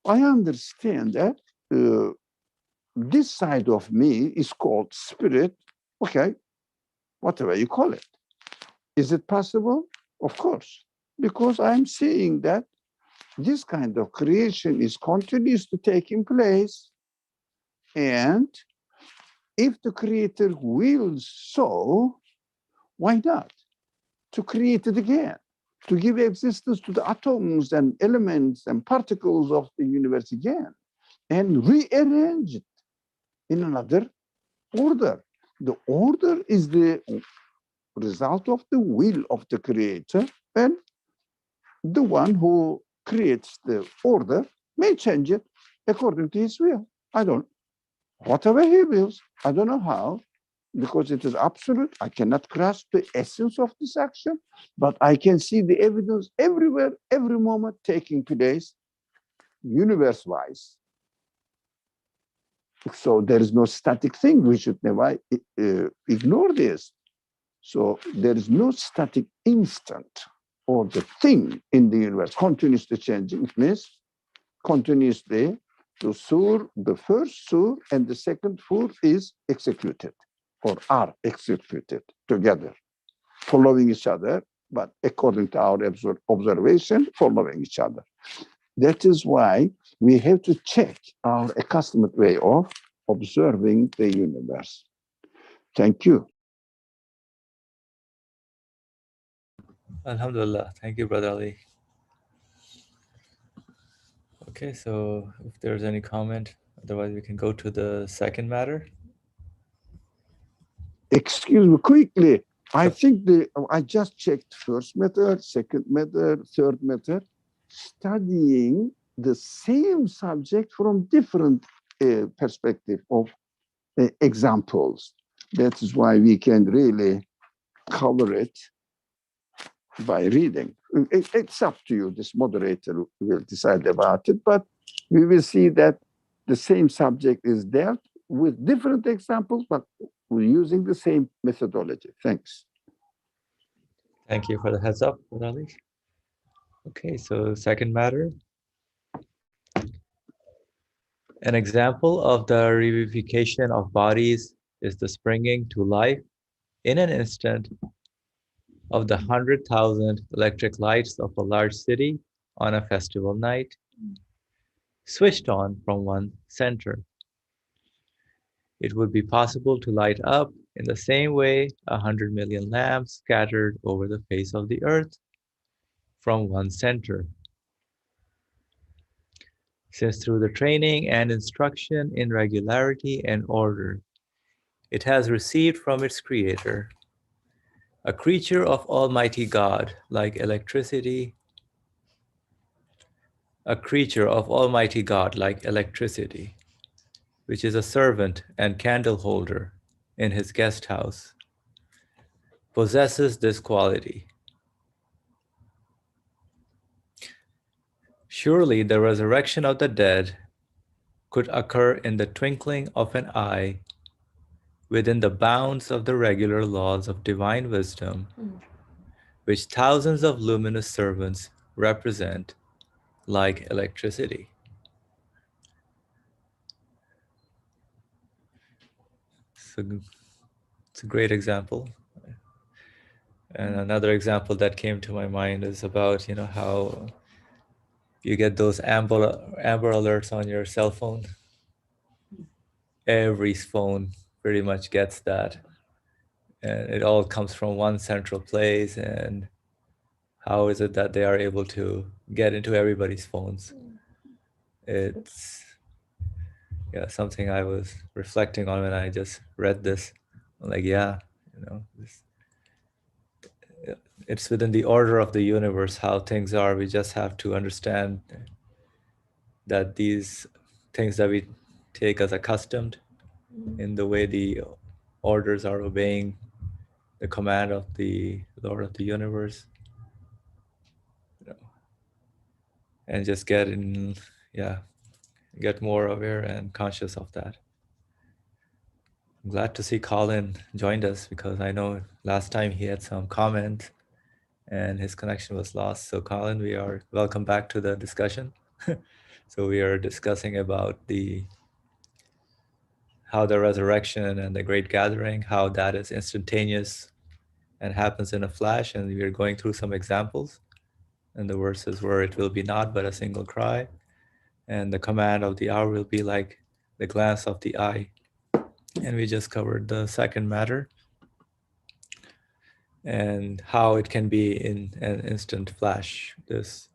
I understand that this side of me is called spirit. Okay, whatever you call it. Is it possible? Of course, because I'm seeing that this kind of creation is continuously taking place. And if the creator wills so, why not? To create it again, to give existence to the atoms and elements and particles of the universe again, and rearrange it in another order. The order is the result of the will of the creator, and the one who creates the order may change it according to his will. I don't, whatever he wills, I don't know how, because it is absolute. I cannot grasp the essence of this action, but I can see the evidence everywhere, every moment taking place, universe-wise. So there is no static thing. We should never ignore this. So there is no static instant or the thing in the universe continuously changing. It means continuously the sur, the first sur and the second fur is executed or are executed together, following each other, but according to our observation, following each other. That is why we have to check our accustomed way of observing the universe. Thank you. Alhamdulillah. Thank you, Brother Ali. Okay, so if there's any comment, otherwise we can go to the second matter. Excuse me, quickly. I think I just checked first method, second method, third method, studying the same subject from different perspective of examples. That is why we can really cover it by reading. It's up to you. This moderator will decide about it, but we will see that the same subject is dealt with different examples, but we're using the same methodology. Thanks. Thank you for the heads up, Brother Ali. Okay, so second matter. An example of the revivification of bodies is the springing to life in an instant of the 100,000 electric lights of a large city on a festival night, switched on from one center. It would be possible to light up in the same way 100 million lamps scattered over the face of the earth from one center. Since through the training and instruction in regularity and order, it has received from its creator, a creature of Almighty God like electricity, which is a servant and candle holder in his guest house, possesses this quality. Surely the resurrection of the dead could occur in the twinkling of an eye within the bounds of the regular laws of divine wisdom, which thousands of luminous servants represent like electricity. So it's a great example. And another example that came to my mind is about, how you get those amber alerts on your cell phone. Every phone pretty much gets that. And it all comes from one central place. And how is it that they are able to get into everybody's phones? It's something I was reflecting on when I just read this. I'm like, it's within the order of the universe how things are. We just have to understand that these things that we take as accustomed in the way the orders are obeying the command of the Lord of the universe, and just get more aware and conscious of that. I'm glad to see Colin joined us, because I know last time he had some comments and his connection was lost. So Colin, we are welcome back to the discussion. So we are discussing about how the resurrection and the great gathering, how that is instantaneous and happens in a flash. And we are going through some examples and the verses where it will be not but a single cry. And the command of the hour will be like the glance of the eye. And we just covered the second matter and how it can be in an instant flash, this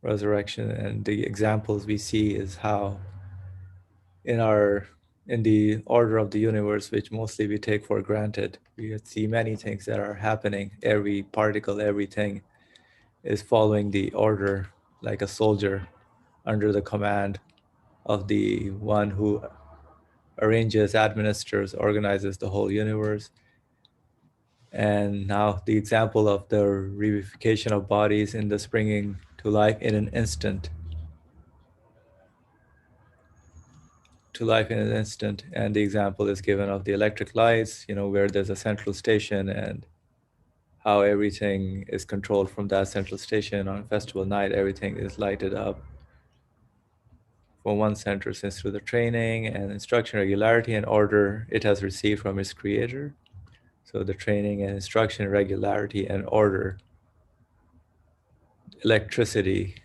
resurrection. And the examples we see is how in the order of the universe, which mostly we take for granted, we see many things that are happening. Every particle, everything is following the order like a soldier under the command of the one who arranges, administers, organizes the whole universe. And now the example of the revivification of bodies in the springing to life in an instant. And the example is given of the electric lights, where there's a central station and how everything is controlled from that central station. On festival night, everything is lighted up from one center, since through the training and instruction, regularity and order it has received from its creator. So the training and instruction, regularity and order, electricity,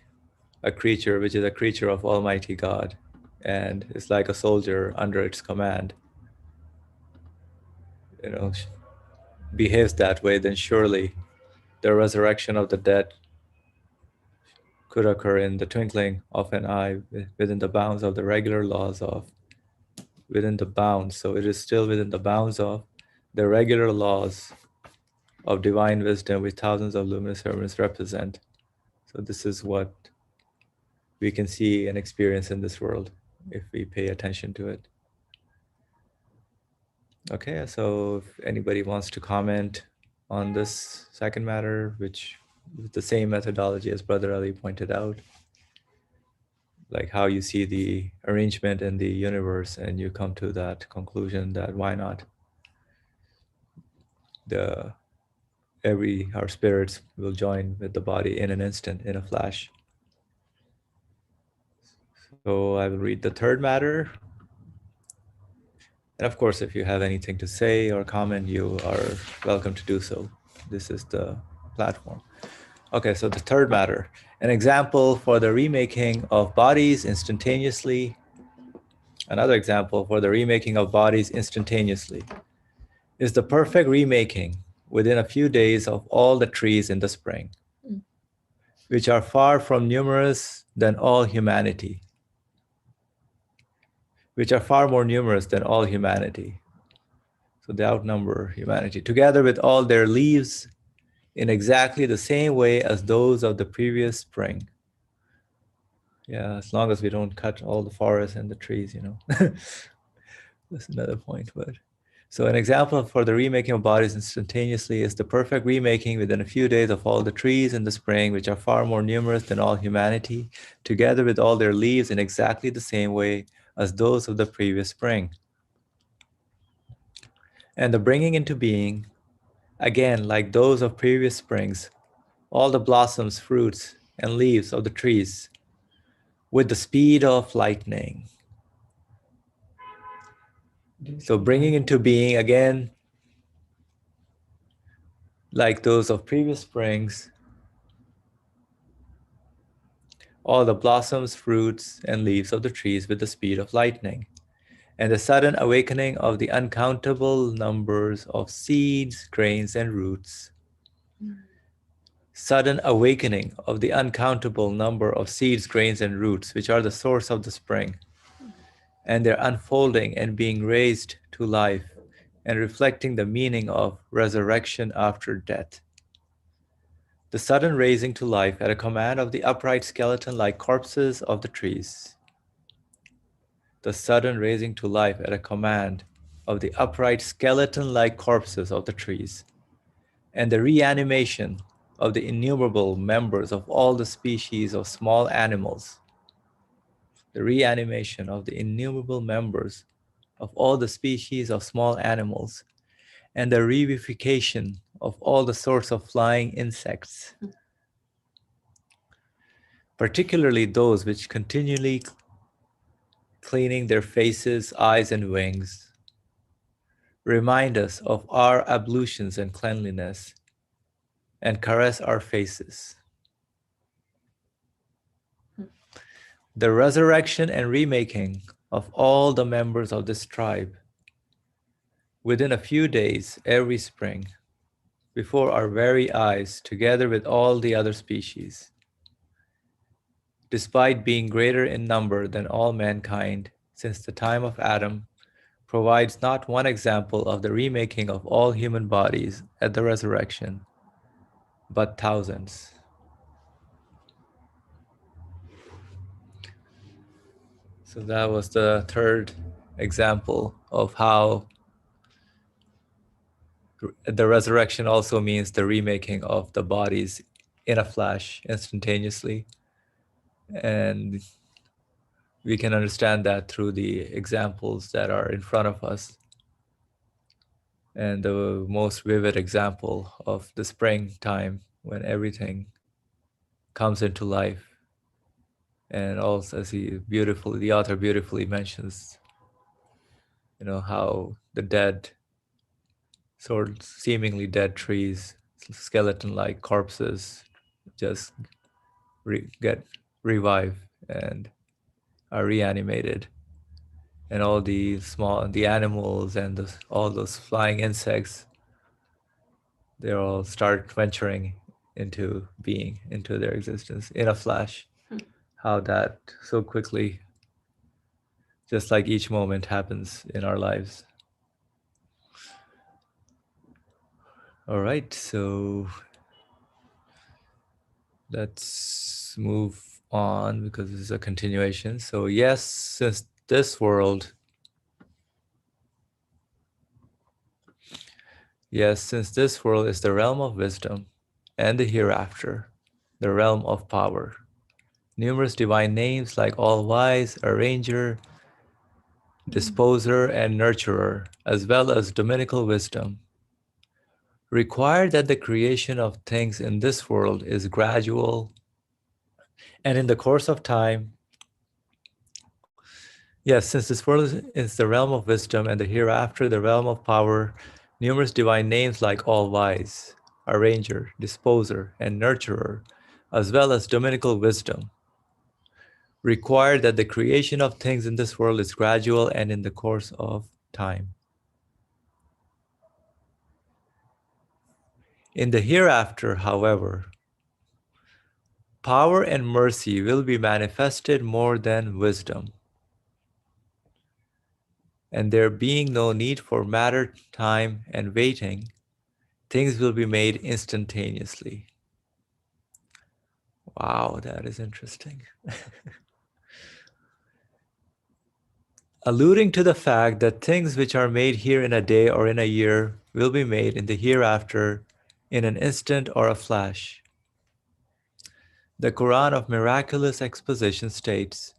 which is a creature of Almighty God, and is like a soldier under its command, behaves that way, then surely the resurrection of the dead could occur in the twinkling of an eye, within the bounds of the regular laws so it is still within the bounds of the regular laws of divine wisdom, which thousands of luminous servants represent. So this is what we can see and experience in this world if we pay attention to it. Okay, so if anybody wants to comment on this second matter, which is the same methodology as Brother Ali pointed out, like how you see the arrangement in the universe and you come to that conclusion that why not our spirits will join with the body in an instant, in a flash. So I will read the third matter. And of course, if you have anything to say or comment, you are welcome to do so. This is the platform. Okay, so the third matter, an example for the remaking of bodies instantaneously. Another example for the remaking of bodies instantaneously is the perfect remaking within a few days of all the trees in the spring, which are far from numerous than all humanity, which are far more numerous than all humanity. So they outnumber humanity, together with all their leaves in exactly the same way as those of the previous spring. Yeah, as long as we don't cut all the forests and the trees, That's another point. But so an example for the remaking of bodies instantaneously is the perfect remaking within a few days of all the trees in the spring, which are far more numerous than all humanity, together with all their leaves in exactly the same way as those of the previous spring. And the bringing into being, again, like those of previous springs, all the blossoms, fruits, and leaves of the trees with the speed of lightning. So bringing into being, again, like those of previous springs, all the blossoms, fruits, and leaves of the trees with the speed of lightning, and the sudden awakening of the uncountable numbers of seeds, grains, and roots. Sudden awakening of the uncountable number of seeds, grains, and roots, which are the source of the spring, and their unfolding and being raised to life, and reflecting the meaning of resurrection after death. the sudden raising to life at a command of the upright skeleton-like corpses of the trees. The sudden raising to life at a command of the upright skeleton-like corpses of the trees, and the reanimation of the innumerable members of all the species of small animals. The reanimation of the innumerable members of all the species of small animals, and the revivification of all the sorts of flying insects, particularly those which continually cleaning their faces, eyes, and wings, remind us of our ablutions and cleanliness, and caress our faces. The resurrection and remaking of all the members of this tribe within a few days every spring, before our very eyes, together with all the other species, despite being greater in number than all mankind since the time of Adam, provides not one example of the remaking of all human bodies at the resurrection, but thousands. So that was the third example of how the resurrection also means the remaking of the bodies in a flash, instantaneously. And we can understand that through the examples that are in front of us. And the most vivid example of the springtime, when everything comes into life. And also, as the author beautifully mentions, how the dead, sort of seemingly dead trees, skeleton-like corpses, just get revived and are reanimated, and all the animals and all those flying insects, they all start venturing into being, into their existence in a flash. How that so quickly, just like each moment, happens in our lives. All right, so let's move on because this is a continuation. So yes, since this world is the realm of wisdom, and the hereafter, the realm of power, numerous divine names like all-wise, arranger, disposer, and nurturer, as well as dominical wisdom, require that the creation of things in this world is gradual, and in the course of time. Yes, since this world is the realm of wisdom, and the hereafter the realm of power, numerous divine names like all-wise, arranger, disposer, and nurturer, as well as dominical wisdom, require that the creation of things in this world is gradual and in the course of time. In the hereafter, however, power and mercy will be manifested more than wisdom, and there being no need for matter, time, and waiting, things will be made instantaneously. Wow, that is interesting. Alluding to the fact that things which are made here in a day or in a year will be made in the hereafter in an instant or a flash. The Quran of miraculous exposition states,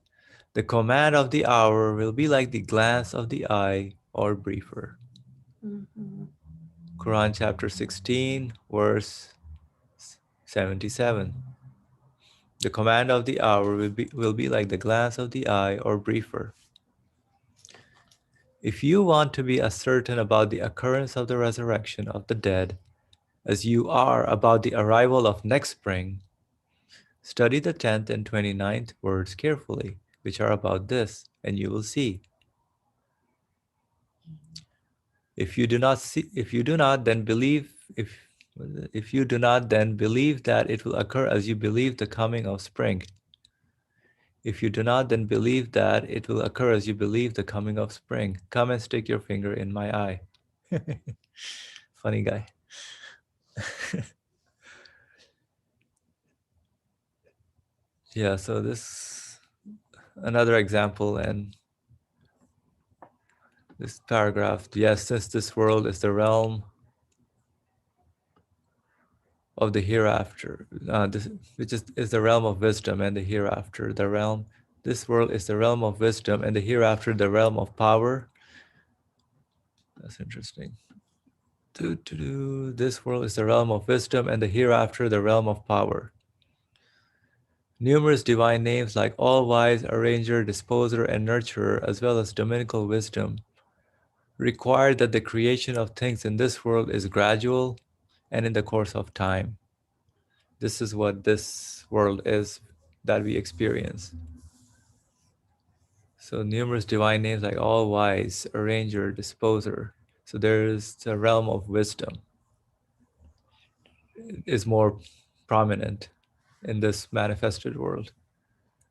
the command of the hour will be like the glance of the eye, or briefer. Mm-hmm. Quran chapter 16, verse 77. The command of the hour will be like the glance of the eye, or briefer. If you want to be as certain about the occurrence of the resurrection of the dead as you are about the arrival of next spring, study the 10th and 29th words carefully, which are about this, and you will see. If you do not then believe that it will occur as you believe the coming of spring. If you do not then believe that it will occur as you believe the coming of spring, come and stick your finger in my eye. Funny guy. Yeah, so this another example, and this paragraph. Yes, since this world is the realm of the hereafter, which is the realm of wisdom, and the hereafter, the realm. This world is the realm of wisdom, and the hereafter, the realm of power. That's interesting. This world is the realm of wisdom, and the hereafter, the realm of power. Numerous divine names like all-wise, arranger, disposer, and nurturer, as well as dominical wisdom, require that the creation of things in this world is gradual and in the course of time. This is what this world is that we experience. So numerous divine names like all-wise, arranger, disposer. So there is the realm of wisdom is more prominent in this manifested world.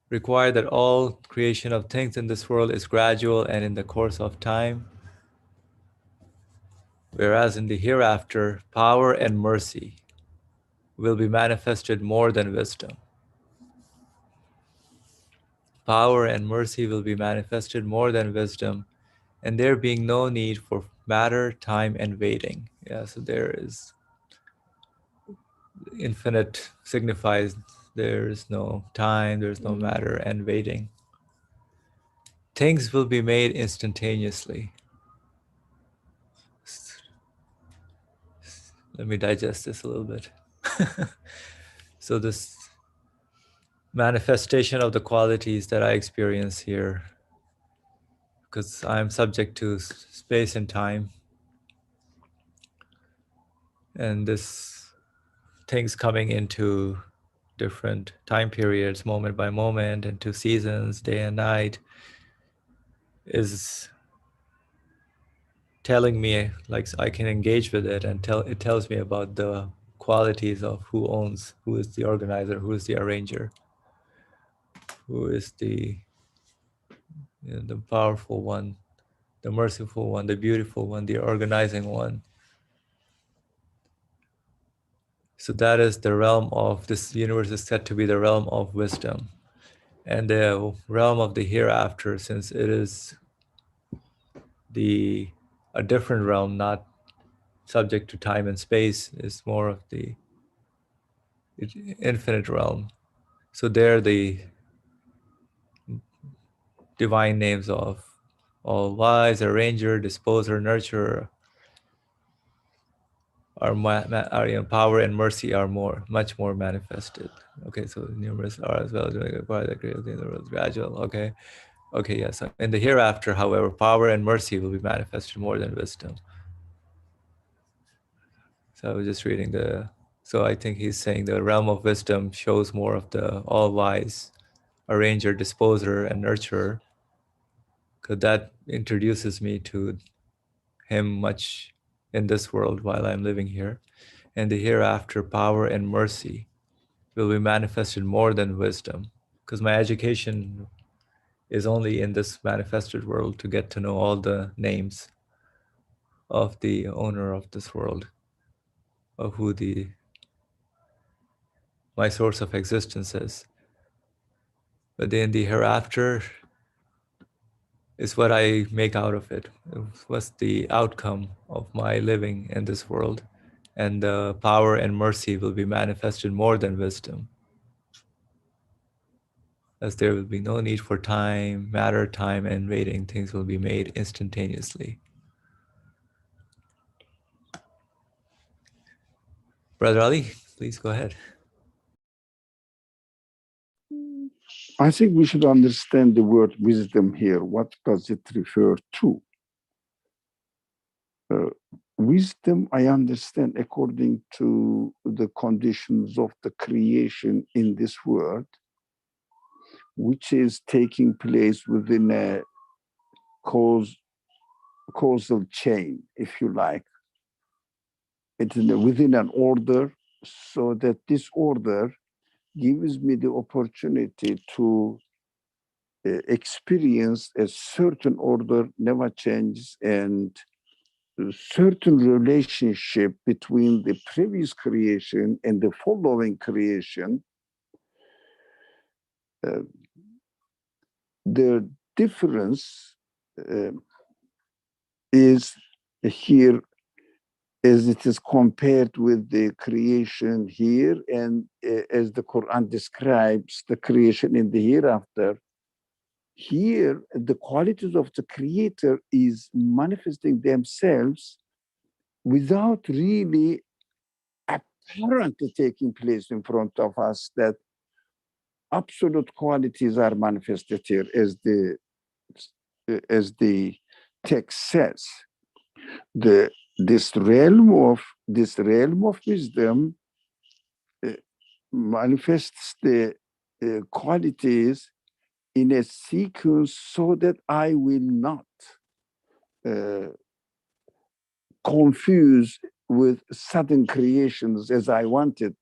Require that all creation of things in this world is gradual and in the course of time, whereas in the hereafter, power and mercy will be manifested more than wisdom. Power and mercy will be manifested more than wisdom, and there being no need for matter, time, and waiting. Yeah, so there is infinite signifies there is no time, there is no matter, and waiting. Things will be made instantaneously. Let me digest this a little bit. So this manifestation of the qualities that I experience here, because I'm subject to space and time, and this things coming into different time periods, moment by moment, into seasons, day and night, is telling me, like, I can engage with it, and it tells me about the qualities of who owns, who is the organizer, who is the arranger, who is the the powerful one, the merciful one, the beautiful one, the organizing one. So that is the realm of this universe is said to be the realm of wisdom, and the realm of the hereafter, since it is a different realm, not subject to time and space, is more of the infinite realm. So there the divine names of all wise, arranger, disposer, nurturer are power and mercy are much more manifested. Okay, so numerous are as well as part of the creative thing, the world is gradual. Okay, yes. So in the hereafter, however, power and mercy will be manifested more than wisdom. So I was just reading so I think he's saying the realm of wisdom shows more of the all-wise, arranger, disposer, and nurturer, because that introduces me to him much in this world while I'm living here. And the hereafter, power and mercy will be manifested more than wisdom, because my education is only in this manifested world to get to know all the names of the owner of this world, of who my source of existence is. But then the hereafter is what I make out of it. What's the outcome of my living in this world? And the power and mercy will be manifested more than wisdom, as there will be no need for time, matter, time, and waiting. Things will be made instantaneously. Brother Ali, please go ahead. I think we should understand the word wisdom here. What does it refer to? Wisdom, I understand, according to the conditions of the creation in this world, which is taking place within a causal chain, if you like. It's within an order, so that this order gives me the opportunity to experience a certain order never changes, and a certain relationship between the previous creation and the following creation uh, the difference is here as it is compared with the creation here, and as the Quran describes the creation in the hereafter. Here, the qualities of the Creator is manifesting themselves without really apparently taking place in front of us, that absolute qualities are manifested here, as the text says. This realm of wisdom manifests the qualities in a sequence so that I will not confuse with sudden creations as I wanted,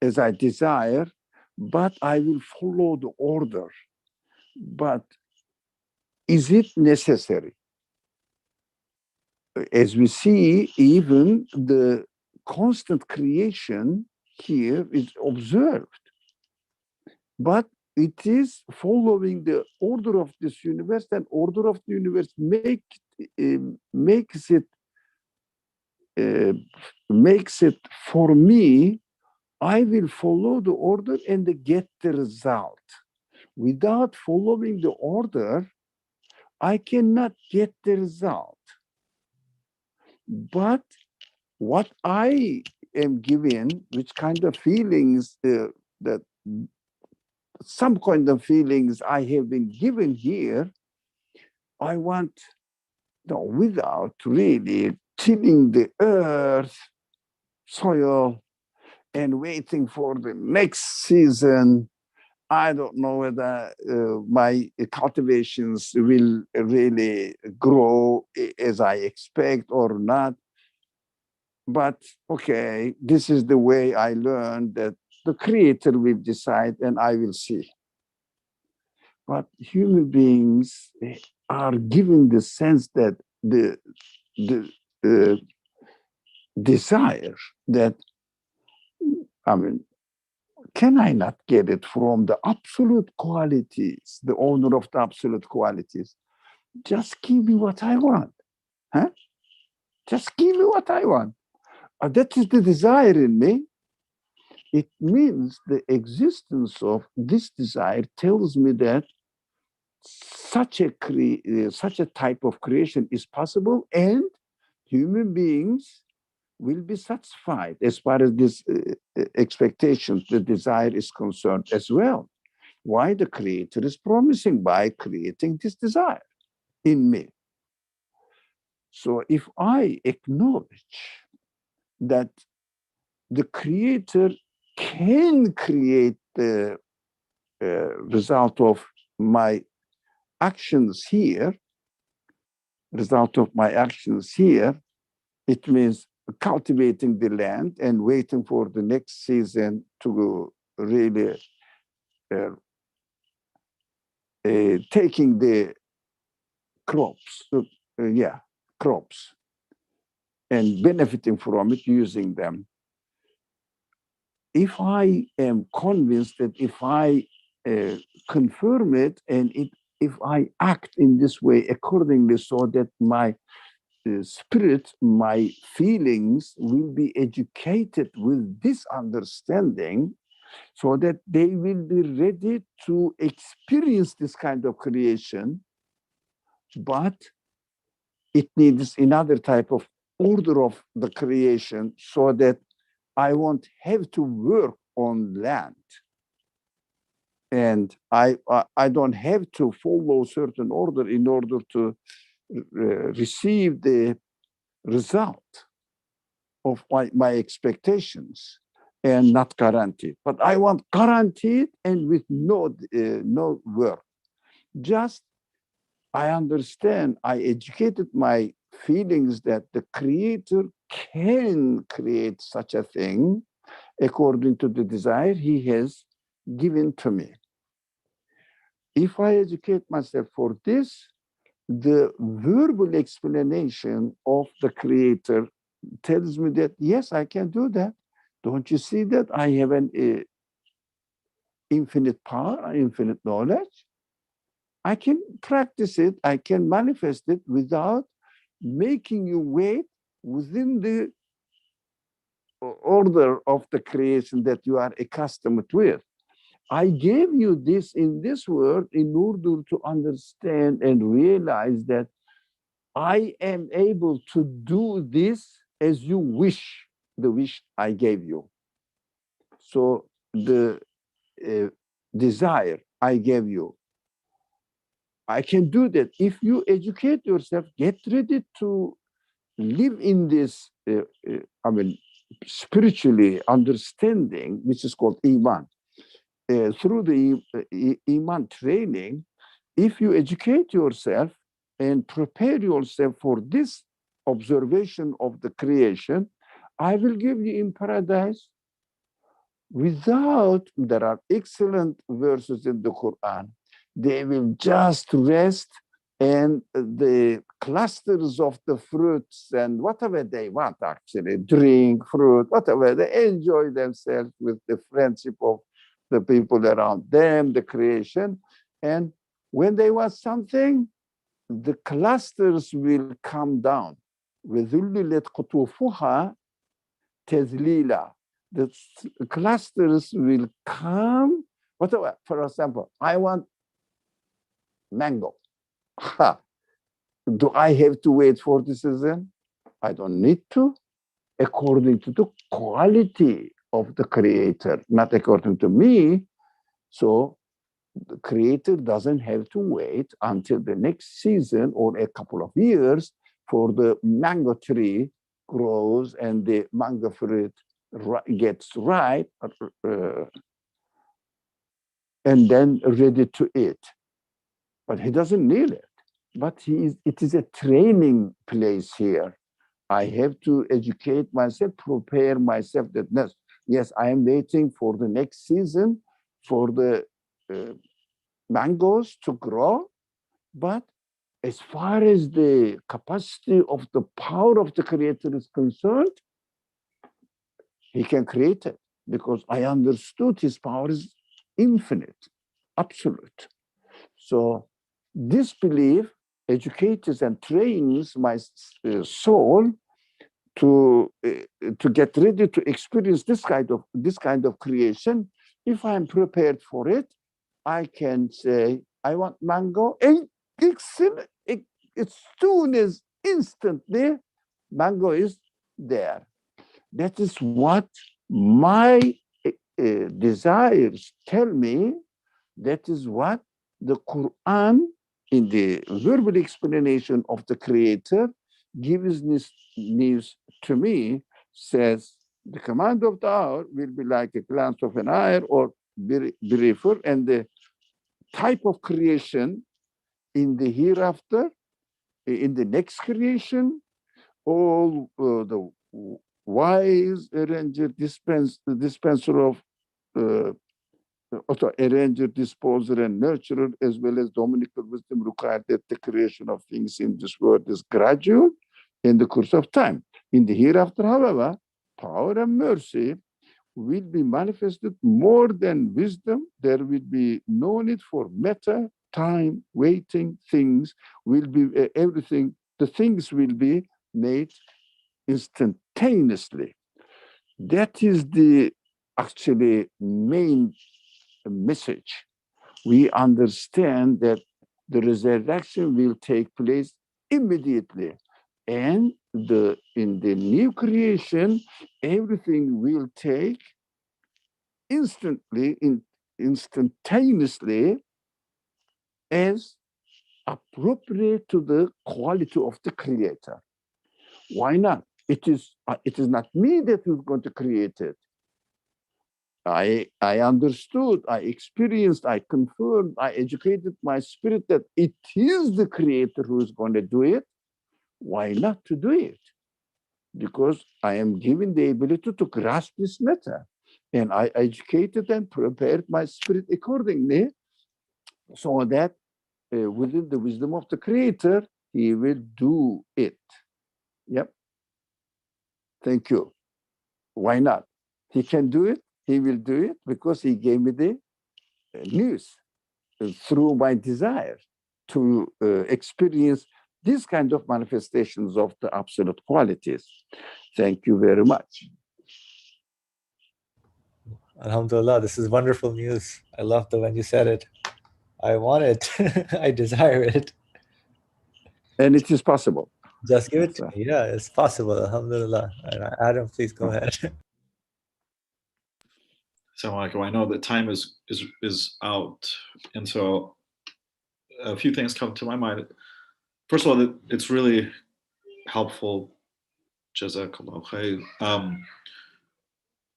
as I desire, but I will follow the order. But is it necessary? As we see, even the constant creation here is observed, but it is following the order of this universe, and order of the universe makes it for me. I will follow the order and get the result. Without following the order, I cannot get the result. But what I am given, which kind of feelings that some kind of feelings I have been given here, I want, without really tilling the earth, soil, and waiting for the next season. I don't know whether my cultivations will really grow as I expect or not. But okay, this is the way I learned that the Creator will decide and I will see. But human beings are given the sense that the desire that, I mean, can I not get it from the absolute qualities, the owner of the absolute qualities? Just give me what I want. Huh? Just give me what I want. That is the desire in me. It means the existence of this desire tells me that such a type of creation is possible, and human beings will be satisfied as far as this expectation, the desire is concerned as well. Why? The Creator is promising by creating this desire in me. So if I acknowledge that the Creator can create the result of my actions here, it means cultivating the land and waiting for the next season to really taking the crops, crops, and benefiting from it, using them. If I am convinced that if I confirm it and if I act in this way accordingly, so that my spirit, my feelings will be educated with this understanding, so that they will be ready to experience this kind of creation, but it needs another type of order of the creation, so that I won't have to work on land. And I don't have to follow certain order in order to receive the result of my expectations, and not guaranteed. But I want guaranteed and with no work. Just I understand, I educated my feelings that the Creator can create such a thing according to the desire He has given to me. If I educate myself for this, the verbal explanation of the Creator tells me that, yes, I can do that. Don't you see that I have an infinite power, infinite knowledge. I can practice it, I can manifest it without making you wait within the order of the creation that you are accustomed with. I gave you this in this world in order to understand and realize that I am able to do this as you wish, the wish I gave you. So the desire I gave you, I can do that. If you educate yourself, get ready to live in this, spiritually understanding, which is called Iman. Through the Iman training, if you educate yourself and prepare yourself for this observation of the creation, I will give you in paradise without, there are excellent verses in the Quran, they will just rest and the clusters of the fruits and whatever they want, actually, drink, fruit, whatever, they enjoy themselves with the friendship of the people around them, the creation. And when they want something, the clusters will come down. وَذُلِّلَتْ قُطُوفُهَا تَذْلِيلًا. The clusters will come. Whatever, for example, I want mango. Do I have to wait for the season? I don't need to, according to the quality of the creator, not according to me. So the creator doesn't have to wait until the next season or a couple of years for the mango tree grows and the mango fruit gets ripe and then ready to eat. But he doesn't need it. But it is a training place here. I have to educate myself, prepare myself that yes, I am waiting for the next season for the mangoes to grow. But as far as the capacity of the power of the creator is concerned, he can create it because I understood his power is infinite, absolute. So this belief educates and trains my soul to get ready to experience this kind of creation. If I'm prepared for it, I can say I want mango, and as soon as instantly mango is there. That is what my desires tell me. That is what the Quran, in the verbal explanation of the Creator, gives news to me, says the command of the hour will be like a glance of an eye or briefer, and the type of creation in the hereafter, in the next creation, all the wise arranger, dispenser of also arranger, disposer, and nurturer, as well as dominical wisdom, required that the creation of things in this world is gradual in the course of time. In the hereafter, however, power and mercy will be manifested more than wisdom. There will be no need for matter, time, waiting. Things will be everything. The things will be made instantaneously. That is the actually main message. We understand that the resurrection will take place immediately. And in the new creation, everything will take instantaneously as appropriate to the quality of the creator. Why not? It is not me that is going to create it. I understood, I experienced, I confirmed, I educated my spirit that it is the creator who is going to do it. Why not to do it? Because I am given the ability to grasp this matter. And I educated and prepared my spirit accordingly so that within the wisdom of the creator, he will do it. Yep. Thank you. Why not? He can do it. He will do it because he gave me the news through my desire to experience these kind of manifestations of the absolute qualities. Thank you very much. Alhamdulillah, this is wonderful news. I love the when you said it. I want it. I desire it. And it is possible. Just give it to me. Yeah, it's possible. Alhamdulillah. Adam, please go ahead. So, like, I know that time is out, and so a few things come to my mind. First of all, it's really helpful. Jazakallah khair.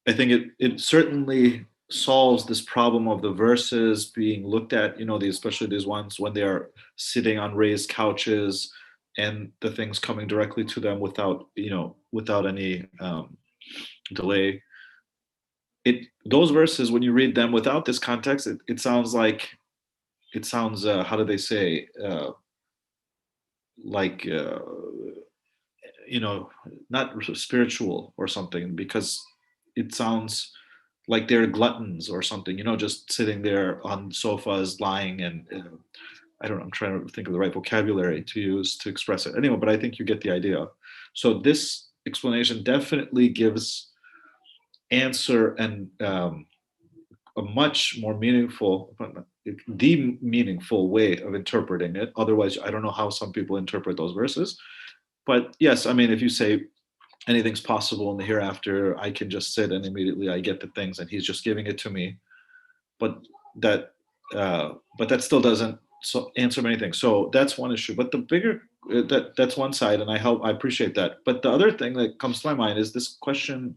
I think it certainly solves this problem of the verses being looked at, especially these ones when they are sitting on raised couches and the things coming directly to them without any delay. Those verses, when you read them without this context, it sounds how do they say, like not spiritual or something, because it sounds like they're gluttons or something, just sitting there on sofas, lying, and I don't know, I'm trying to think of the right vocabulary to use to express it. Anyway, but I think you get the idea. So this explanation definitely gives answer and a much more meaningful, the meaningful way of interpreting it. Otherwise, I don't know how some people interpret those verses. But yes, I mean, if you say anything's possible in the hereafter, I can just sit and immediately I get the things and he's just giving it to me. But that still doesn't answer many things. So that's one issue. But the bigger, that's one side, and I appreciate that. But the other thing that comes to my mind is this question,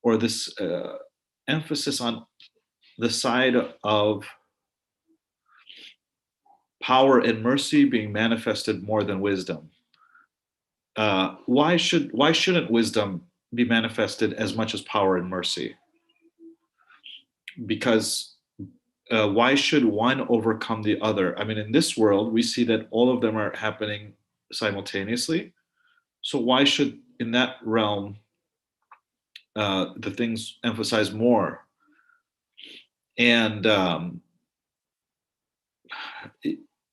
or this emphasis on the side of power and mercy being manifested more than wisdom. Why shouldn't wisdom be manifested as much as power and mercy? Because why should one overcome the other? I mean, in this world, we see that all of them are happening simultaneously. So why should, in that realm, the things emphasize more? And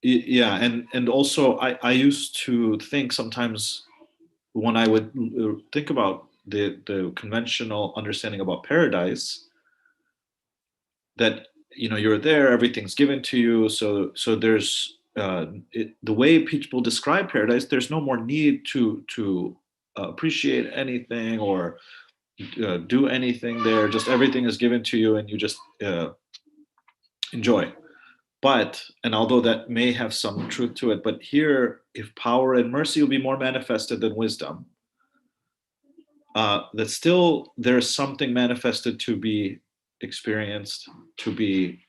yeah, and also I used to think sometimes when I would think about the conventional understanding about paradise, that you're there, everything's given to you, so there's the way people describe paradise, there's no more need to appreciate anything or do anything there. Just everything is given to you and you just enjoy. But, and although that may have some truth to it, but here, if power and mercy will be more manifested than wisdom, that still there's something manifested to be experienced, to be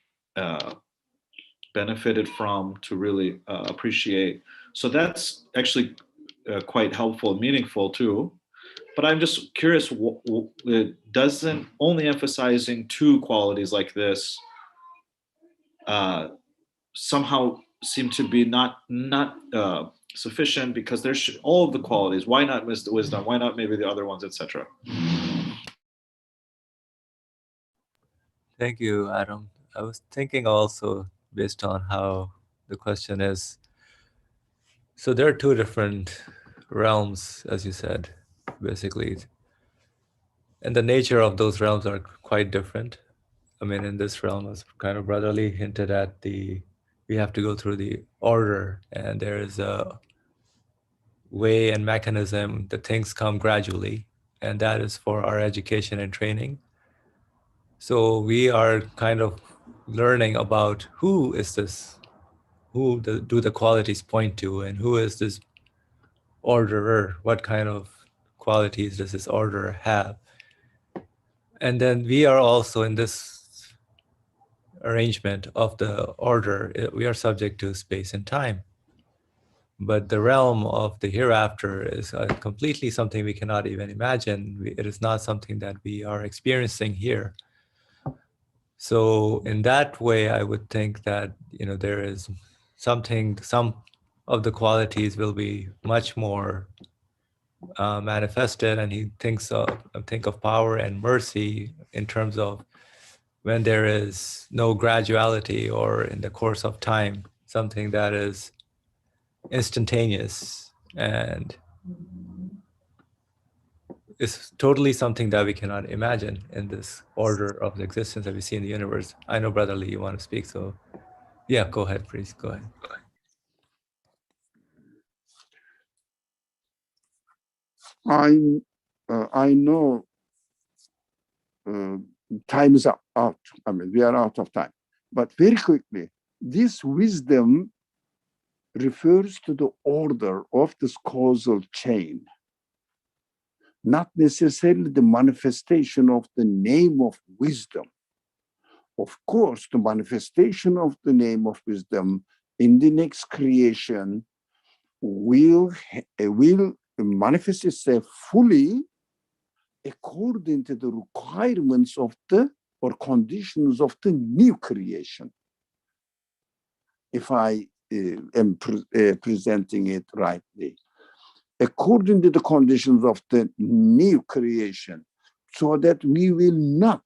benefited from, to really appreciate. So that's actually quite helpful and meaningful too. But I'm just curious, doesn't only emphasizing two qualities like this somehow seem to be not sufficient, because there's all of the qualities. Why not miss the wisdom? Why not maybe the other ones, etc.? Thank you, Adam. I was thinking also, based on how the question is, so there are two different realms, as you said, basically. And the nature of those realms are quite different. I mean, in this realm, as kind of brotherly hinted at, we have to go through the order, and there is a way and mechanism that things come gradually, and that is for our education and training. So we are kind of learning about who is this, who do the qualities point to, and who is this orderer, what kind of qualities does this orderer have. And then we are also in this arrangement of the order, we are subject to space and time. But the realm of the hereafter is completely something we cannot even imagine. It is not something that we are experiencing here. So in that way, I would think that there is something, some of the qualities will be much more manifested, and he think of power and mercy in terms of when there is no graduality, or in the course of time, something that is instantaneous and is totally something that we cannot imagine in this order of the existence that we see in the universe. I know, Brother Lee, you want to speak, so yeah, go ahead, please, go ahead. I know time is out. I mean, we are out of time. But very quickly, this wisdom refers to the order of this causal chain, not necessarily the manifestation of the name of wisdom. Of course, the manifestation of the name of wisdom in the next creation will manifest itself fully according to the requirements of the or conditions of the new creation. If I am presenting it rightly, according to the conditions of the new creation, so that we will not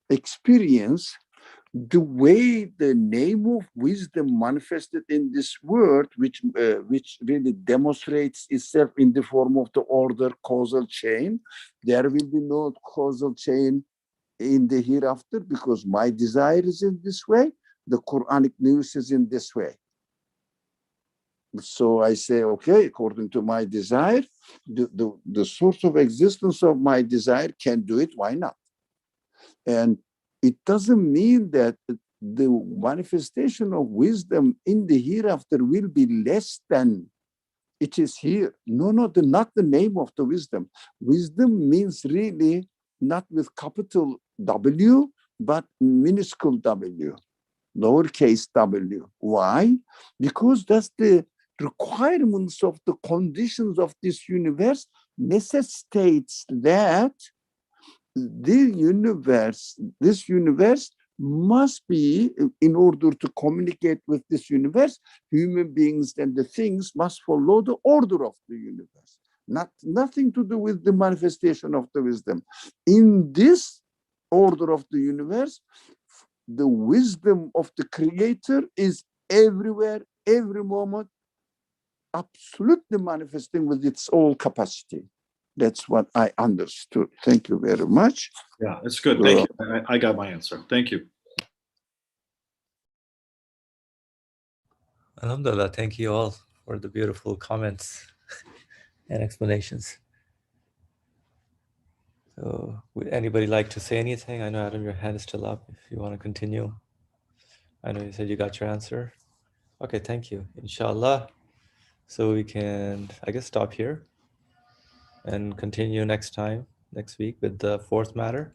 experience the way the name of wisdom manifested in this world, which really demonstrates itself in the form of the order causal chain. There will be no causal chain in the hereafter, because my desire is in this way, the Quranic news is in this way. So I say, okay, according to my desire, the source of existence of my desire can do it, why not? And it doesn't mean that the manifestation of wisdom in the hereafter will be less than it is here. No, not the name of the wisdom. Wisdom means really not with capital W, but minuscule w, lowercase w. Why? Because that's the requirements of the conditions of this universe necessitates that this universe must be, in order to communicate with this universe, human beings and the things must follow the order of the universe. Nothing to do with the manifestation of the wisdom. In this order of the universe, the wisdom of the creator is everywhere, every moment, absolutely manifesting with its all capacity. That's what I understood. Thank you very much. Yeah, it's good. Thank you. I got my answer. Thank you. Alhamdulillah, thank you all for the beautiful comments and explanations. So would anybody like to say anything? I know, Adam, your hand is still up if you want to continue. I know you said you got your answer. Okay, thank you. Inshallah. So we can, I guess, stop here and continue next week with the fourth matter.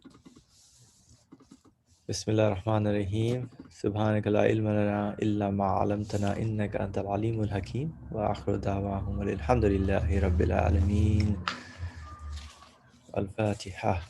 Bismillah ar-Rahman ar-Rahim. Subhanaka la ilma lana illa ma 'allamtana innaka antal alimul hakim. Wa akhiru da'wahum alhamdulillahi rabbil alameen. Al-Fatiha.